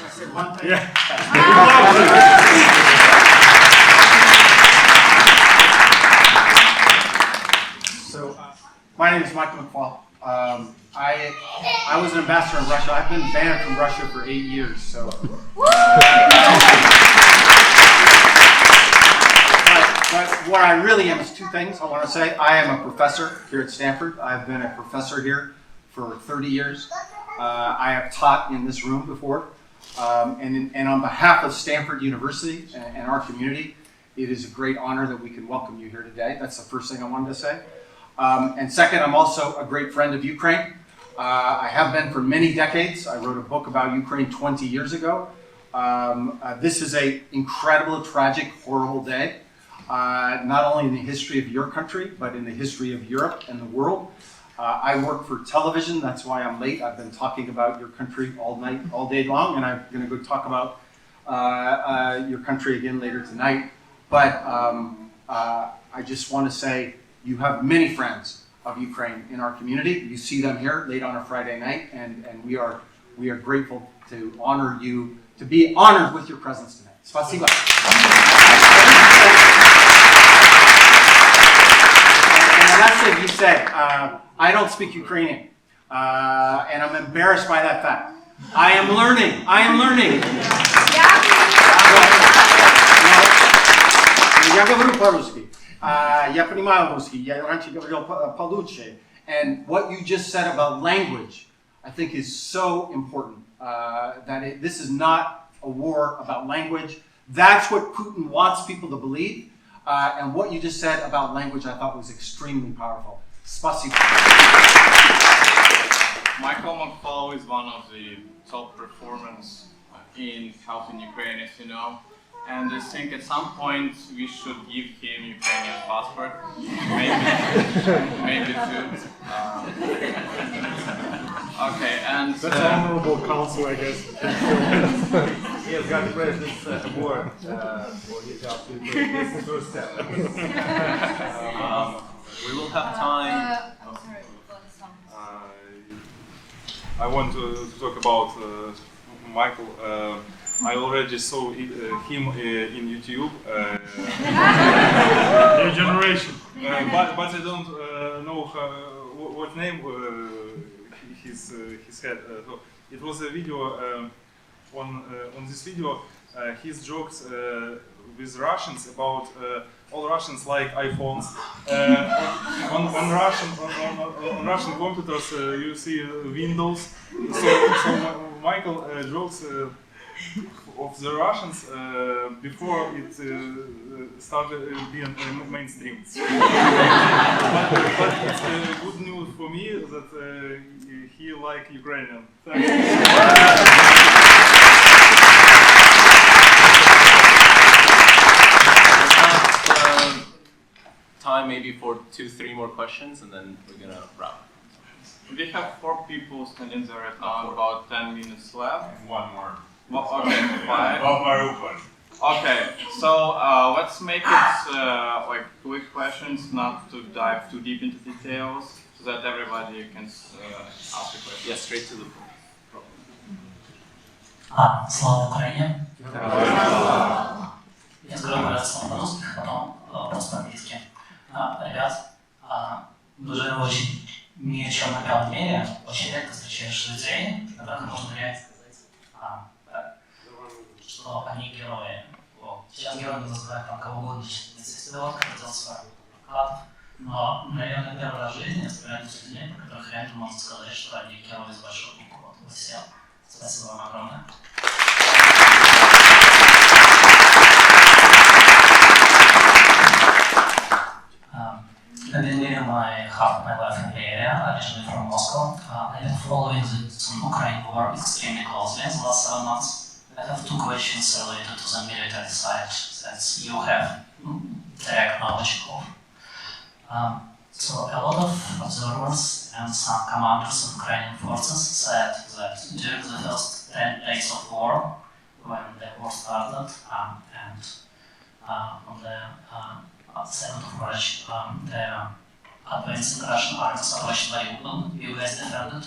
said one thing. Yeah. So, my name is Michael McFaul. I was an ambassador in Russia. I've been banned from Russia for 8 years, so. But what I really am is two things I want to say. I am a professor here at Stanford. I've been a professor here for 30 years. I have taught in this room before. And on behalf of Stanford University and our community, it is a great honor that we can welcome you here today. That's the first thing I wanted to say. And second, I'm also a great friend of Ukraine. I have been for many decades. I wrote a book about Ukraine 20 years ago. This is an incredible, tragic, horrible day. Not only in the history of your country, but in the history of Europe and the world. I work for television, that's why I'm late. I've been talking about your country all night, all day long, and I'm going to go talk about your country again later tonight. But I just want to say you have many friends of Ukraine in our community. You see them here late on a Friday night, and we are grateful to honor you, to be honored with your presence tonight. Spasibo. And the last thing you said, I don't speak Ukrainian, and I'm embarrassed by that fact. I am learning. Я говорю по-русски. Я понимаю русский. Я раньше говорил получше. And what you just said about language, I think is so important. This is not a war about language. That's what Putin wants people to believe. And what you just said about language, I thought was extremely powerful. Spasibo. Michael McFaul is one of the top performers in helping Ukraine, as you know. And I think at some point we should give him Ukrainian passport, maybe two. Okay, and that's honorable counsel, I guess. He has got the president's award for his help to take this first step. We will have time. I want to talk about Michael. I already saw him in YouTube. New generation. But I don't know what name his had. So it was a video. On this video, his jokes with Russians about all Russians like iPhones. On Russian computers, you see Windows. So Michael jokes of the Russians before it started being mainstream. but it's good news for me that he like Ukrainian. Thanks. Time maybe for 2-3 more questions, and then we're gonna wrap. We have 4 people standing there right now, about 10 minutes left. And one more. Well, okay, 5. About Mariupol. Okay, so let's make it like quick questions, not to dive too deep into details, so that everybody can ask a question. Yeah, straight to the point. Слава Украине. Я скажу раз по-русски, потом просто по-английски. Ребят, уже очень ни о чем на первом мире, очень редко встречаешь людей, которых можно реально сказать, что они герои. Вот. Сейчас герои называют там кого угодно, свидетелем, который делал свой вклад. Но, наверное, первый раз в жизни я вспоминаю с людьми, про которых реально можно сказать, что они герои с большого буквы. Вот все. Спасибо вам огромное. I've been living half my life in the area, originally from Moscow. I've been following the Ukraine war extremely closely in the last 7 months. I have 2 questions related to the military side that you have direct knowledge of. So a lot of observers and some commanders of Ukrainian forces said that during the first 10 days of war, when the war started, and on the 7th of March, the advancing Russian armies approached Mariupol, you guys defended.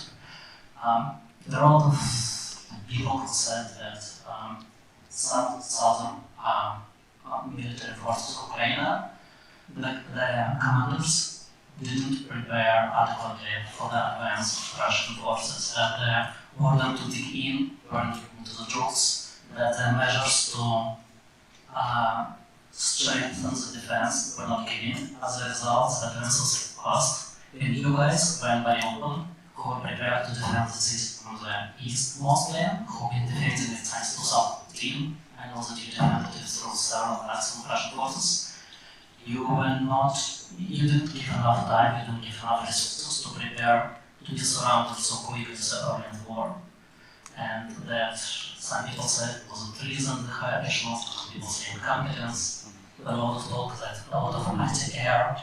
There are a lot of people who said that some southern military forces of Ukraine, the commanders didn't prepare adequately for the advance of Russian forces and ordered to dig in, burn into the troops, that measures to strengthen the defense were not given. As a result, the defense was lost, and you guys were in Mariupol, who were prepared to defend the city from the east mostly, who been defeated in since 2015. I know that you defended it through several attacks from Russian forces. You didn't give enough time, you didn't give enough resources to prepare to be surrounded so quickly early in the war. And that some people said it was treason, the higher echelons, some people say incompetence. A lot of talk that a lot of anti-air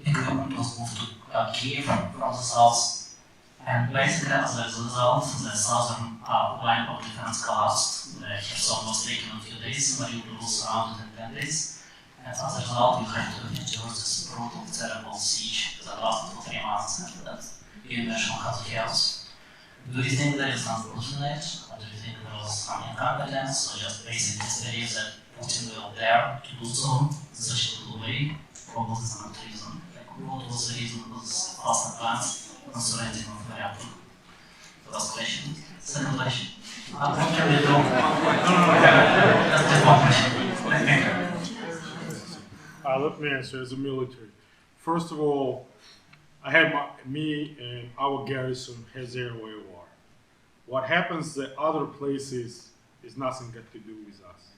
equipment was moved to Kiev from the south. And basically, as a result, the southern line of defense collapsed. Kherson was taken in a few days, Mariupol was surrounded in 10 days. And as a result, you had to endure this brutal, terrible siege that lasted for 3 months and that gave national chaos. Do you think there is some truth in it? Or do you think there was some incompetence, or just basic disbelief that Putin will dare to do so in such a little way? Or was it some reason? Like, what was the reason for this fast advance on surrendering of Mariupol? First question. Second question. What can we do? That's the one question. Let me answer as a military. First of all, I have me and our garrison has air war. What happens at other places is nothing got to do with us.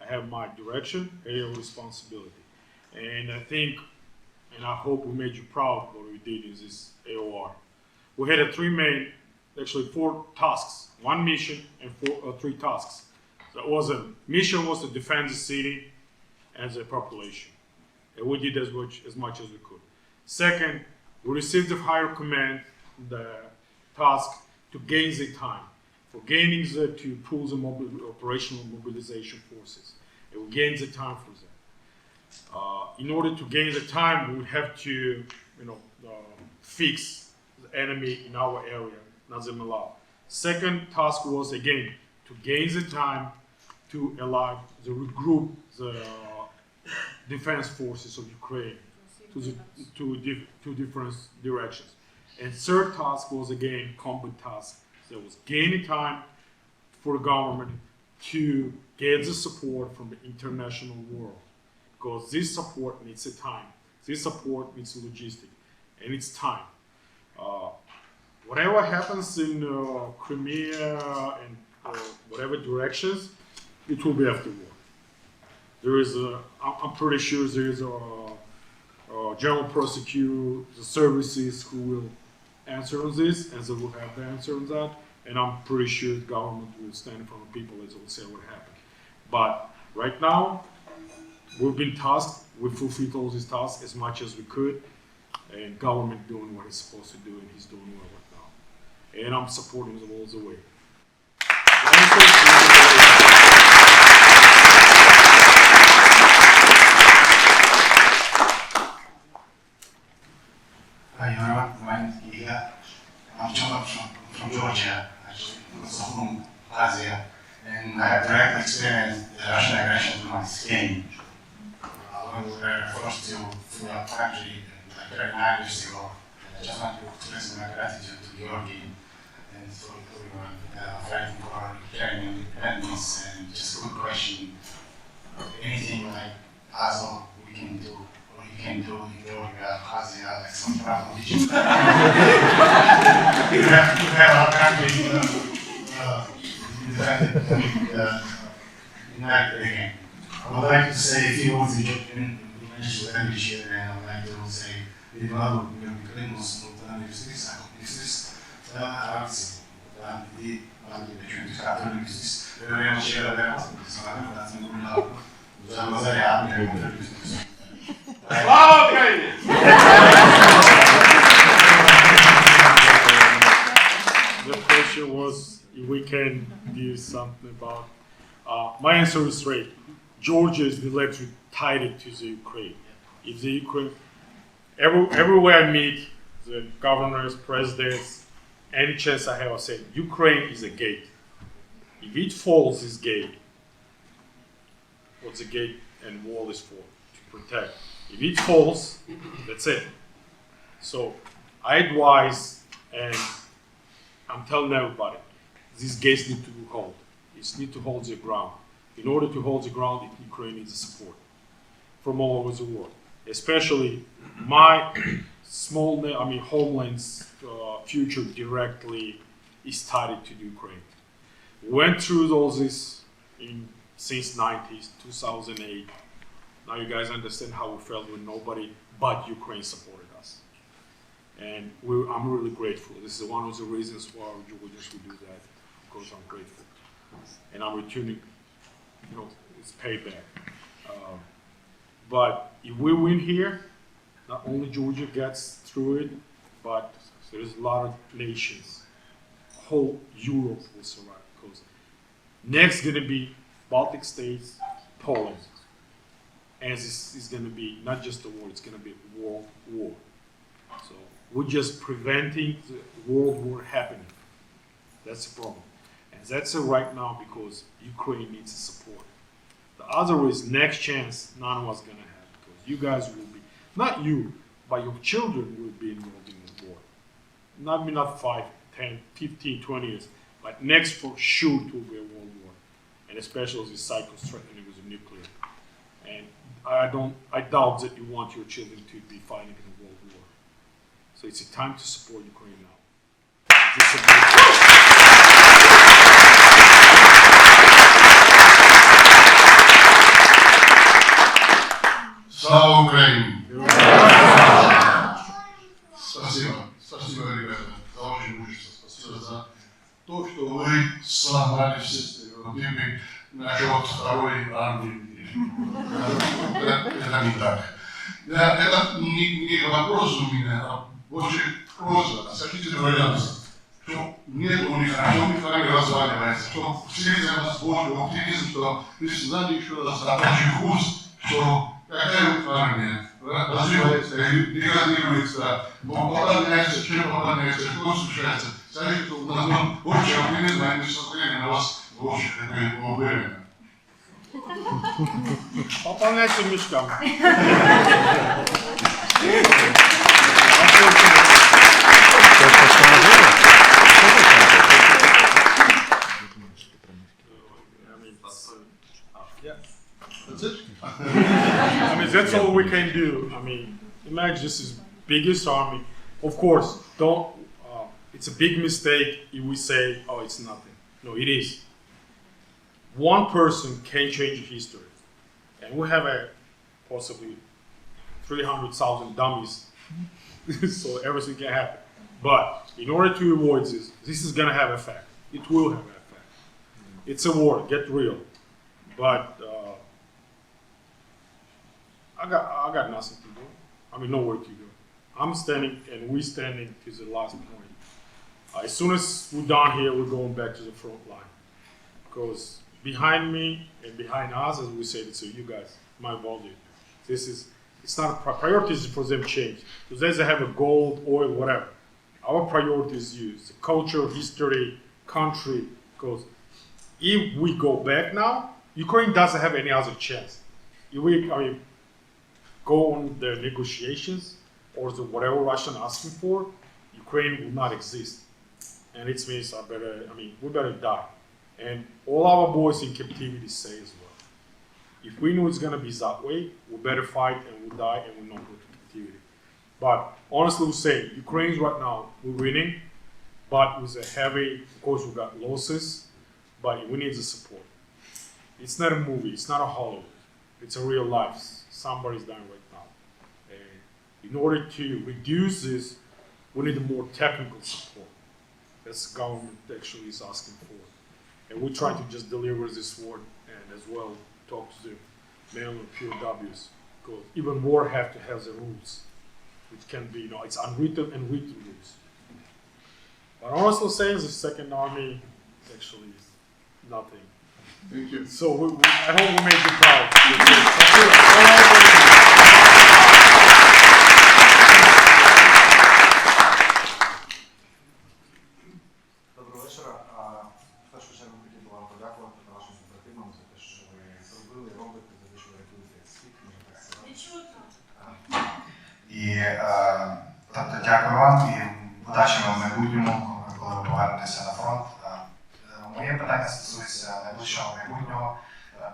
I have my direction, aerial responsibility. And I think, and I hope we made you proud what we did in this AOR. We had actually 4 tasks, 1 mission and 3 tasks. The mission was to defend the city and the population. And we did as much as we could. Second, we received the higher command the task to gain the time. For gaining to pull the operational mobilization forces. And we gained the time for that. In order to gain the time, we have to fix the enemy in our area, not them allow. Second task was, again, to gain the time to allow the regroup the defense forces of Ukraine to different directions. And third task was, again, combat task. That was gaining time for the government to get the support from the international world. Because this support needs a time. This support needs logistics. And it's time. Whatever happens in Crimea and whatever directions, it will be after war. There is I'm pretty sure there is a general prosecutor, the services who will answer on this, and they will have the answer on that. And I'm pretty sure the government will stand in front of people as will say what happened. But right now, we've been tasked, we fulfilled all these tasks as much as we could, and government doing what it's supposed to do, and he's doing well right now. And I'm supporting them all the way. Hi everyone, my name is Nikita. I'm from Georgia, actually, from Azov, Asia, and I have direct experience with the Russian aggression to my skin. When we were forced to flee our country like 39 years ago, I just want to express my gratitude to Yaryy and for everyone fighting for Ukrainian independence. And just a quick question: anything like Azov we can do? You can do in Georgia, Asia, like some problem. You have our country united again. I would like to say a few words in English here, and I would like to say, Vladyslav Zhaivoroniuk. The question was if we can do something about. My answer is straight. Georgia is the electric tied to the Ukraine. If the Ukraine, everywhere I meet the governors, presidents, any chance I have, I say Ukraine is a gate. If it falls, this gate. What's the gate and wall is for? To protect. If it falls, that's it. So I advise, and I'm telling everybody, these gates need to hold. It needs to hold their ground. In order to hold the ground, Ukraine needs support from all over the world, especially my homeland's future directly is tied to Ukraine. Went through all this since 90s, 2008. Now you guys understand how we felt when nobody but Ukraine supported us. And I'm really grateful. This is one of the reasons why our Georgians will do that, because I'm grateful. And I'm returning, it's payback. But if we win here, not only Georgia gets through it, but there's a lot of nations, whole Europe will survive. Because next going to be Baltic states, Poland. And this is going to be not just a war, it's going to be a world war. So we're just preventing the world war happening. That's the problem. And that's it right now because Ukraine needs support. The other is next chance none of us going to have, because you guys will be, not you, but your children will be involved in the war. Not 5, 10, 15, 20 years, but next for sure it will be a world war. And especially the cycles threatening with nuclear. And I doubt that you want your children to be fighting in a world war. So it's a time to support Ukraine now. Слава Украине! Спасибо. Спасибо, ребята, за ваше мужество. Спасибо за то, что вы сломали все стереотипы насчет второй армии. Это не так. Это не вопрос у меня, а больше просьба. Скажите, пожалуйста, что нет у них, что у них вами разваливается, что все за нас больше оптимизм, что вы знали еще раз рабочий курс, что какая армия развивается, деградируется, пополняется, чем пополняется, что случается. Скажите, что у нас больше оптимизма, и мы смотрели на вас больше уверенно. Пополняйте мешками. That's it? I mean, that's all we can do. I mean, imagine this is biggest army. Of course, it's a big mistake if we say, oh, it's nothing. No, it is. One person can change history. And we have possibly 300,000 dummies. So everything can happen. But in order to avoid this is going to have effect. It will have an effect. It's a war, get real. But I got nothing to do. I mean, nowhere to go. I'm standing, and we're standing to the last point. As soon as we're done here, we're going back to the front line. Because behind me and behind us, as we said, it's you guys, my volume. It's not a priorities for them change. Because they have a gold, oil, whatever. Our priority is you. The culture, history, country. Because if we go back now, Ukraine doesn't have any other chance. If we go on the negotiations or whatever Russian asking for, Ukraine will not exist. And it means we better die. And all our boys in captivity say as well. If we know it's going to be that way, we better fight and we'll die and we'll not go to captivity. But honestly, we're saying, Ukraine's right now, we're winning, but with a heavy, of course, we got losses, but we need the support. It's not a movie, it's not a Hollywood, it's a real life. Somebody's dying right now. And in order to reduce this, we need more technical support. That's the government actually is asking for. And we try to just deliver this word and as well talk to the men and POWs. Because even war have to have the rules, which can be, it's unwritten and written rules. But honestly saying, the Second Army actually is nothing. Thank you. So I hope we made you proud. Доброго вечора. В першу чергу хотів би вам подякувати вашим побратимам за те, що ви зробили і робите, за те, що ви рятуєте світ, можна так сказати. І тобто повернутися на фронт. Моє питання стосується найближчого майбутнього.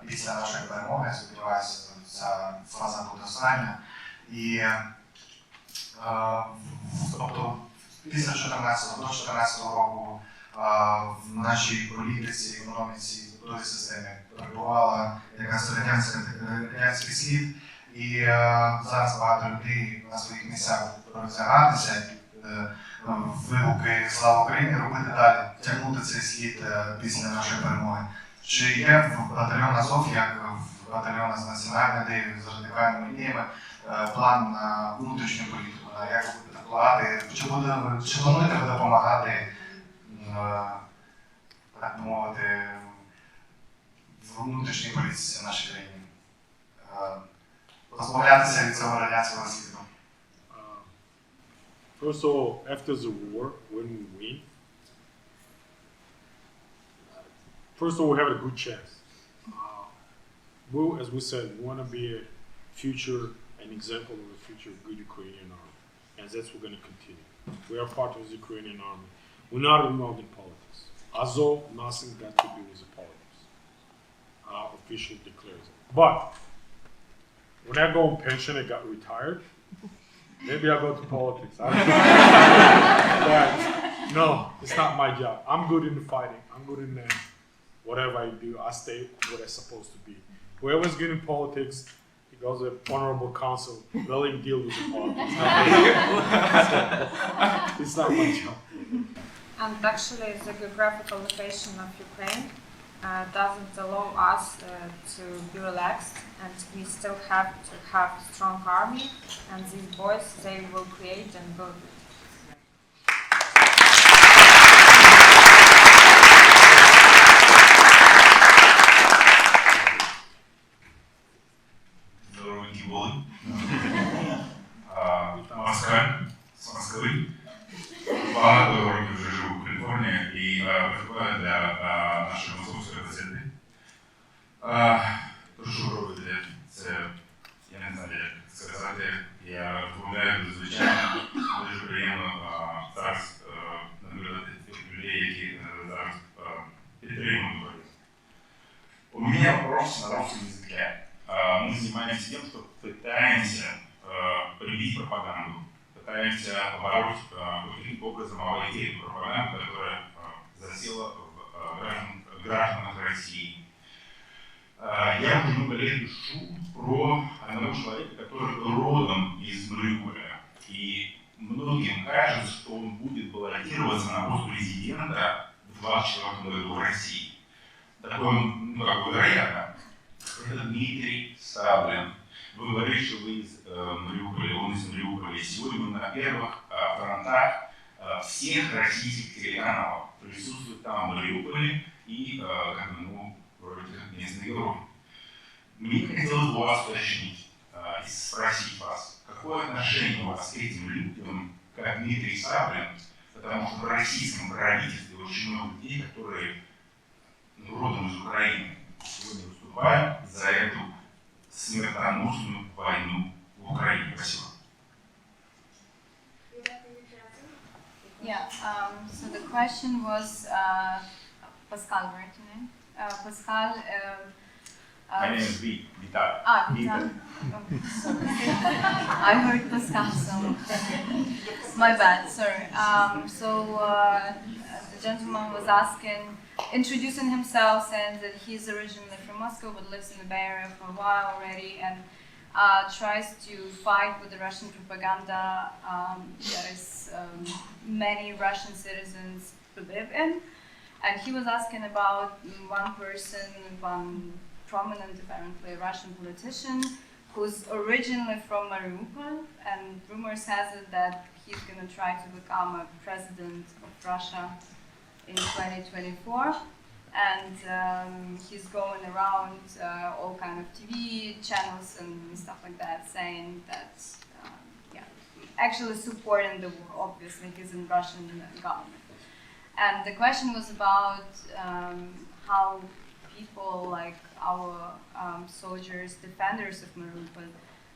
Після нашої перемоги, сподіваюся, ця фаза буде остання. І тобто після 2014 року в нашій політиці, економіці, судовій системі перебувала якась радянський слід. І зараз багато людей на своїх місцях роздягатися, вигуки «Слава Україні» робити далі, тягнути цей слід після нашої перемоги. Чи є в батальйон Азов, як в батальйон з національною ідеєю, з радикальними ідеями, план на внутрішню політику, на як будете вкладати, чи плануєте ви допомагати, так мовити, в внутрішній політиці в нашій країні? Позбавлятися від цього радянського сліду? First of all, after the war, when we win, first of all, we have a good chance. As we said, we want to be a future, an example of a future good Ukrainian army, and that's what we're going to continue. We are part of the Ukrainian army. We're not involved in politics. Azov, nothing got to do with the politics. Officially declares it. But when I go on pension, I got retired. Maybe I'll go to politics. I don't know. But no, it's not my job. I'm good in the fighting. I'm good in whatever I do. I stay what I'm supposed to be. Whoever's good in politics, he goes to the honorable council. Let him deal with the politics. It's not my job. And actually, the geographical location of Ukraine doesn't allow us to be relaxed, and we still have to have a strong army, and these boys, they will create and build it. Здоровенький були. Москаль з Москви. Багато років вже живу в Каліфорнії і працюваю для нашої московської газети. То, що ви робите, це, я не знаю, як сказати, я розмовляю звичайно, дуже приємно зараз наблюдати тих людей, які зараз підтримують проект. У меня вопрос на русском языке. Мы занимаемся тем, что пытаемся привить пропаганду, пытаемся побороть каким-то образом обойти эту пропаганду, которая засела в гражданах России. Я уже много лет пишу про одного человека, который родом из Мариуполя. И многим кажется, что он будет баллотироваться на пост президента в 2024 году в России. Такое, ну, как бы вероятно. Это Дмитрий Саблин. Вы говорите, что вы из Мариуполя, он из Мариуполя. Сегодня мы на первых фронтах всех российских телеканалов. Присутствует там в Мариуполе и, как бы, ну, вроде местные герои. Мне хотелось бы вас уточнить и спросить вас, какое отношение у вас к этим людям, как Дмитрий Саблин, потому что в российском правительстве очень много людей, которые родом из Украины, сегодня выступают за эту смертоносную войну в Украине. Спасибо. Yeah, so the question was, Pascal, right, your name? Pascal. My name is Vital. Vital. Oh, sorry. I heard Pascal, so my bad, sorry. The gentleman was introducing himself, saying that he's originally from Moscow but lives in the Bay Area for a while already, and tries to fight with the Russian propaganda that is many Russian citizens live in. And he was asking about one person, one prominent, apparently, Russian politician who's originally from Mariupol, and rumors has it that he's going to try to become a president of Russia in 2024. And he's going around all kind of TV channels and stuff like that, saying that, actually supporting the war. Obviously, he's in Russian government. And the question was about how people like our soldiers, defenders of Mariupol,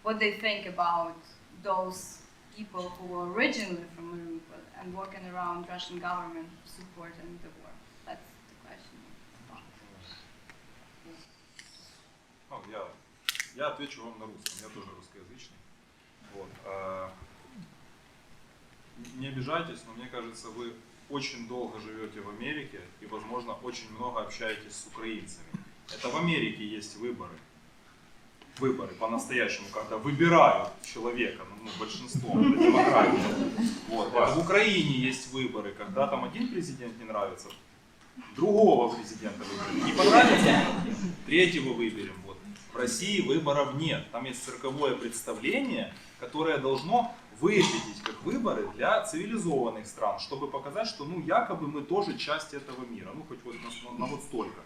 what they think about those people who were originally from Mariupol and walking around Russian government supporting the war? That's the question. Ну, я отвечу вам на русском, я тоже русскоязычный. Вот. Не обижайтесь, но мне кажется, вы очень долго живете в Америке и, возможно, очень много общаетесь с украинцами. Это в Америке есть выборы. Выборы по-настоящему, когда выбирают человека, ну, большинством, это демократия. Вот. Это в Украине есть выборы, когда там один президент не нравится, другого президента выберем. Не понравится, третьего выберем. Вот. В России выборов нет. Там есть цирковое представление, которое должно выглядеть как выборы для цивилизованных стран, чтобы показать, что ну якобы мы тоже часть этого мира. Ну хоть вот на вот столько.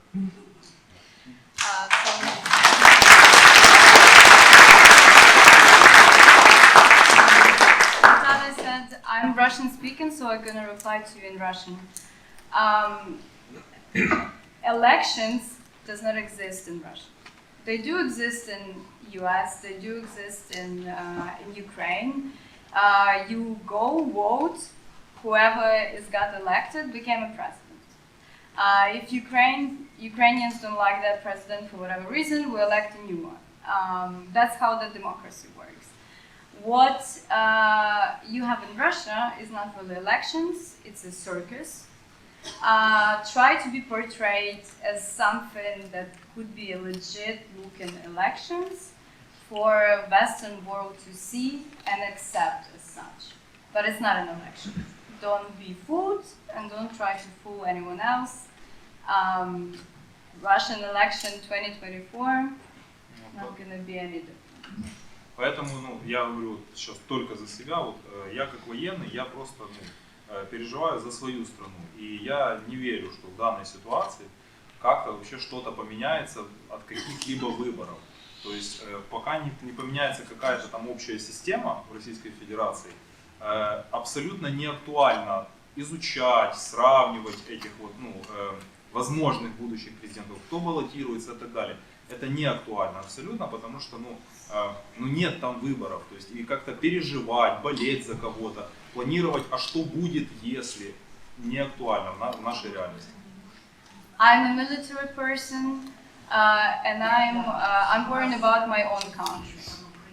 Natalia said, I'm Russian speaking, so I'm going to reply to you in Russian. Elections does not exist in Russia. They do exist in US, they do exist in Ukraine. You go vote, whoever is got elected became a president. If Ukrainians don't like that president for whatever reason, we elect a new one. That's how the democracy works. What you have in Russia is not really elections, it's a circus. Try to be portrayed as something that could be a legit looking elections for Western world to see and accept as such. But it's not an election. Don't be fooled and don't try to fool anyone else. Russian election 2024 not gonna be any different. Поэтому, ну, я говорю сейчас только за себя. Вот я как военный, я просто переживаю за свою страну. И я не верю, что в данной ситуации как-то вообще что-то поменяется от каких-либо выборов. То есть пока не поменяется какая-то там общая система в Российской Федерации, абсолютно не актуально изучать, сравнивать этих вот, возможных будущих президентов, кто баллотируется и так далее. Это не актуально абсолютно, потому что нет там выборов. То есть и как-то переживать, болеть за кого-то, планировать, а что будет, если, не актуально в нашей реальности. I'm a military person, and I'm worrying about my own country.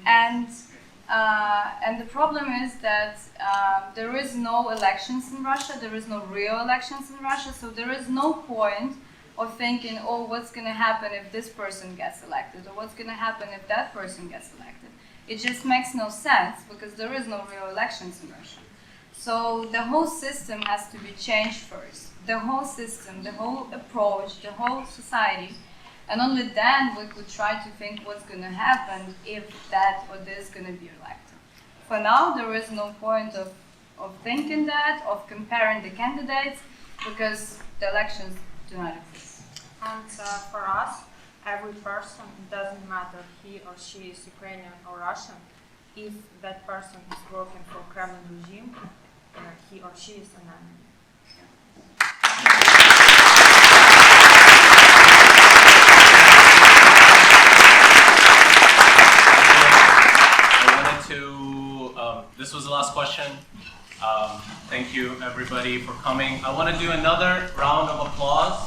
And the problem is that there is no elections in Russia, there is no real elections in Russia, so there is no point of thinking, oh, what's going to happen if this person gets elected, or what's going to happen if that person gets elected. It just makes no sense, because there is no real elections in Russia. So the whole system has to be changed first. The whole system, the whole approach, the whole society. And only then we could try to think what's going to happen if that or this is going to be elected. For now, there is no point of thinking that, of comparing the candidates, because the elections do not exist. And for us, every person, it doesn't matter he or she is Ukrainian or Russian, if that person is working for Kremlin regime, he or she is an enemy. This was the last question. Thank you everybody for coming. I want to do another round of applause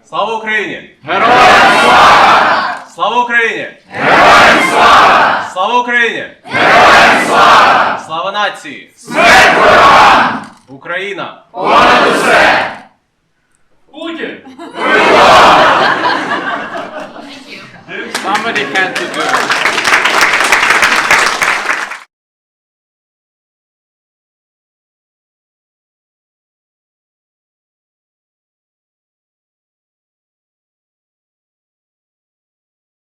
Слава Україні! Героям слава! Слава Україні! Героям слава! Слава Україні! Героям слава! Слава нації! Смерть ворогам! Україна! Понад усе! Путін! Somebody had to do it.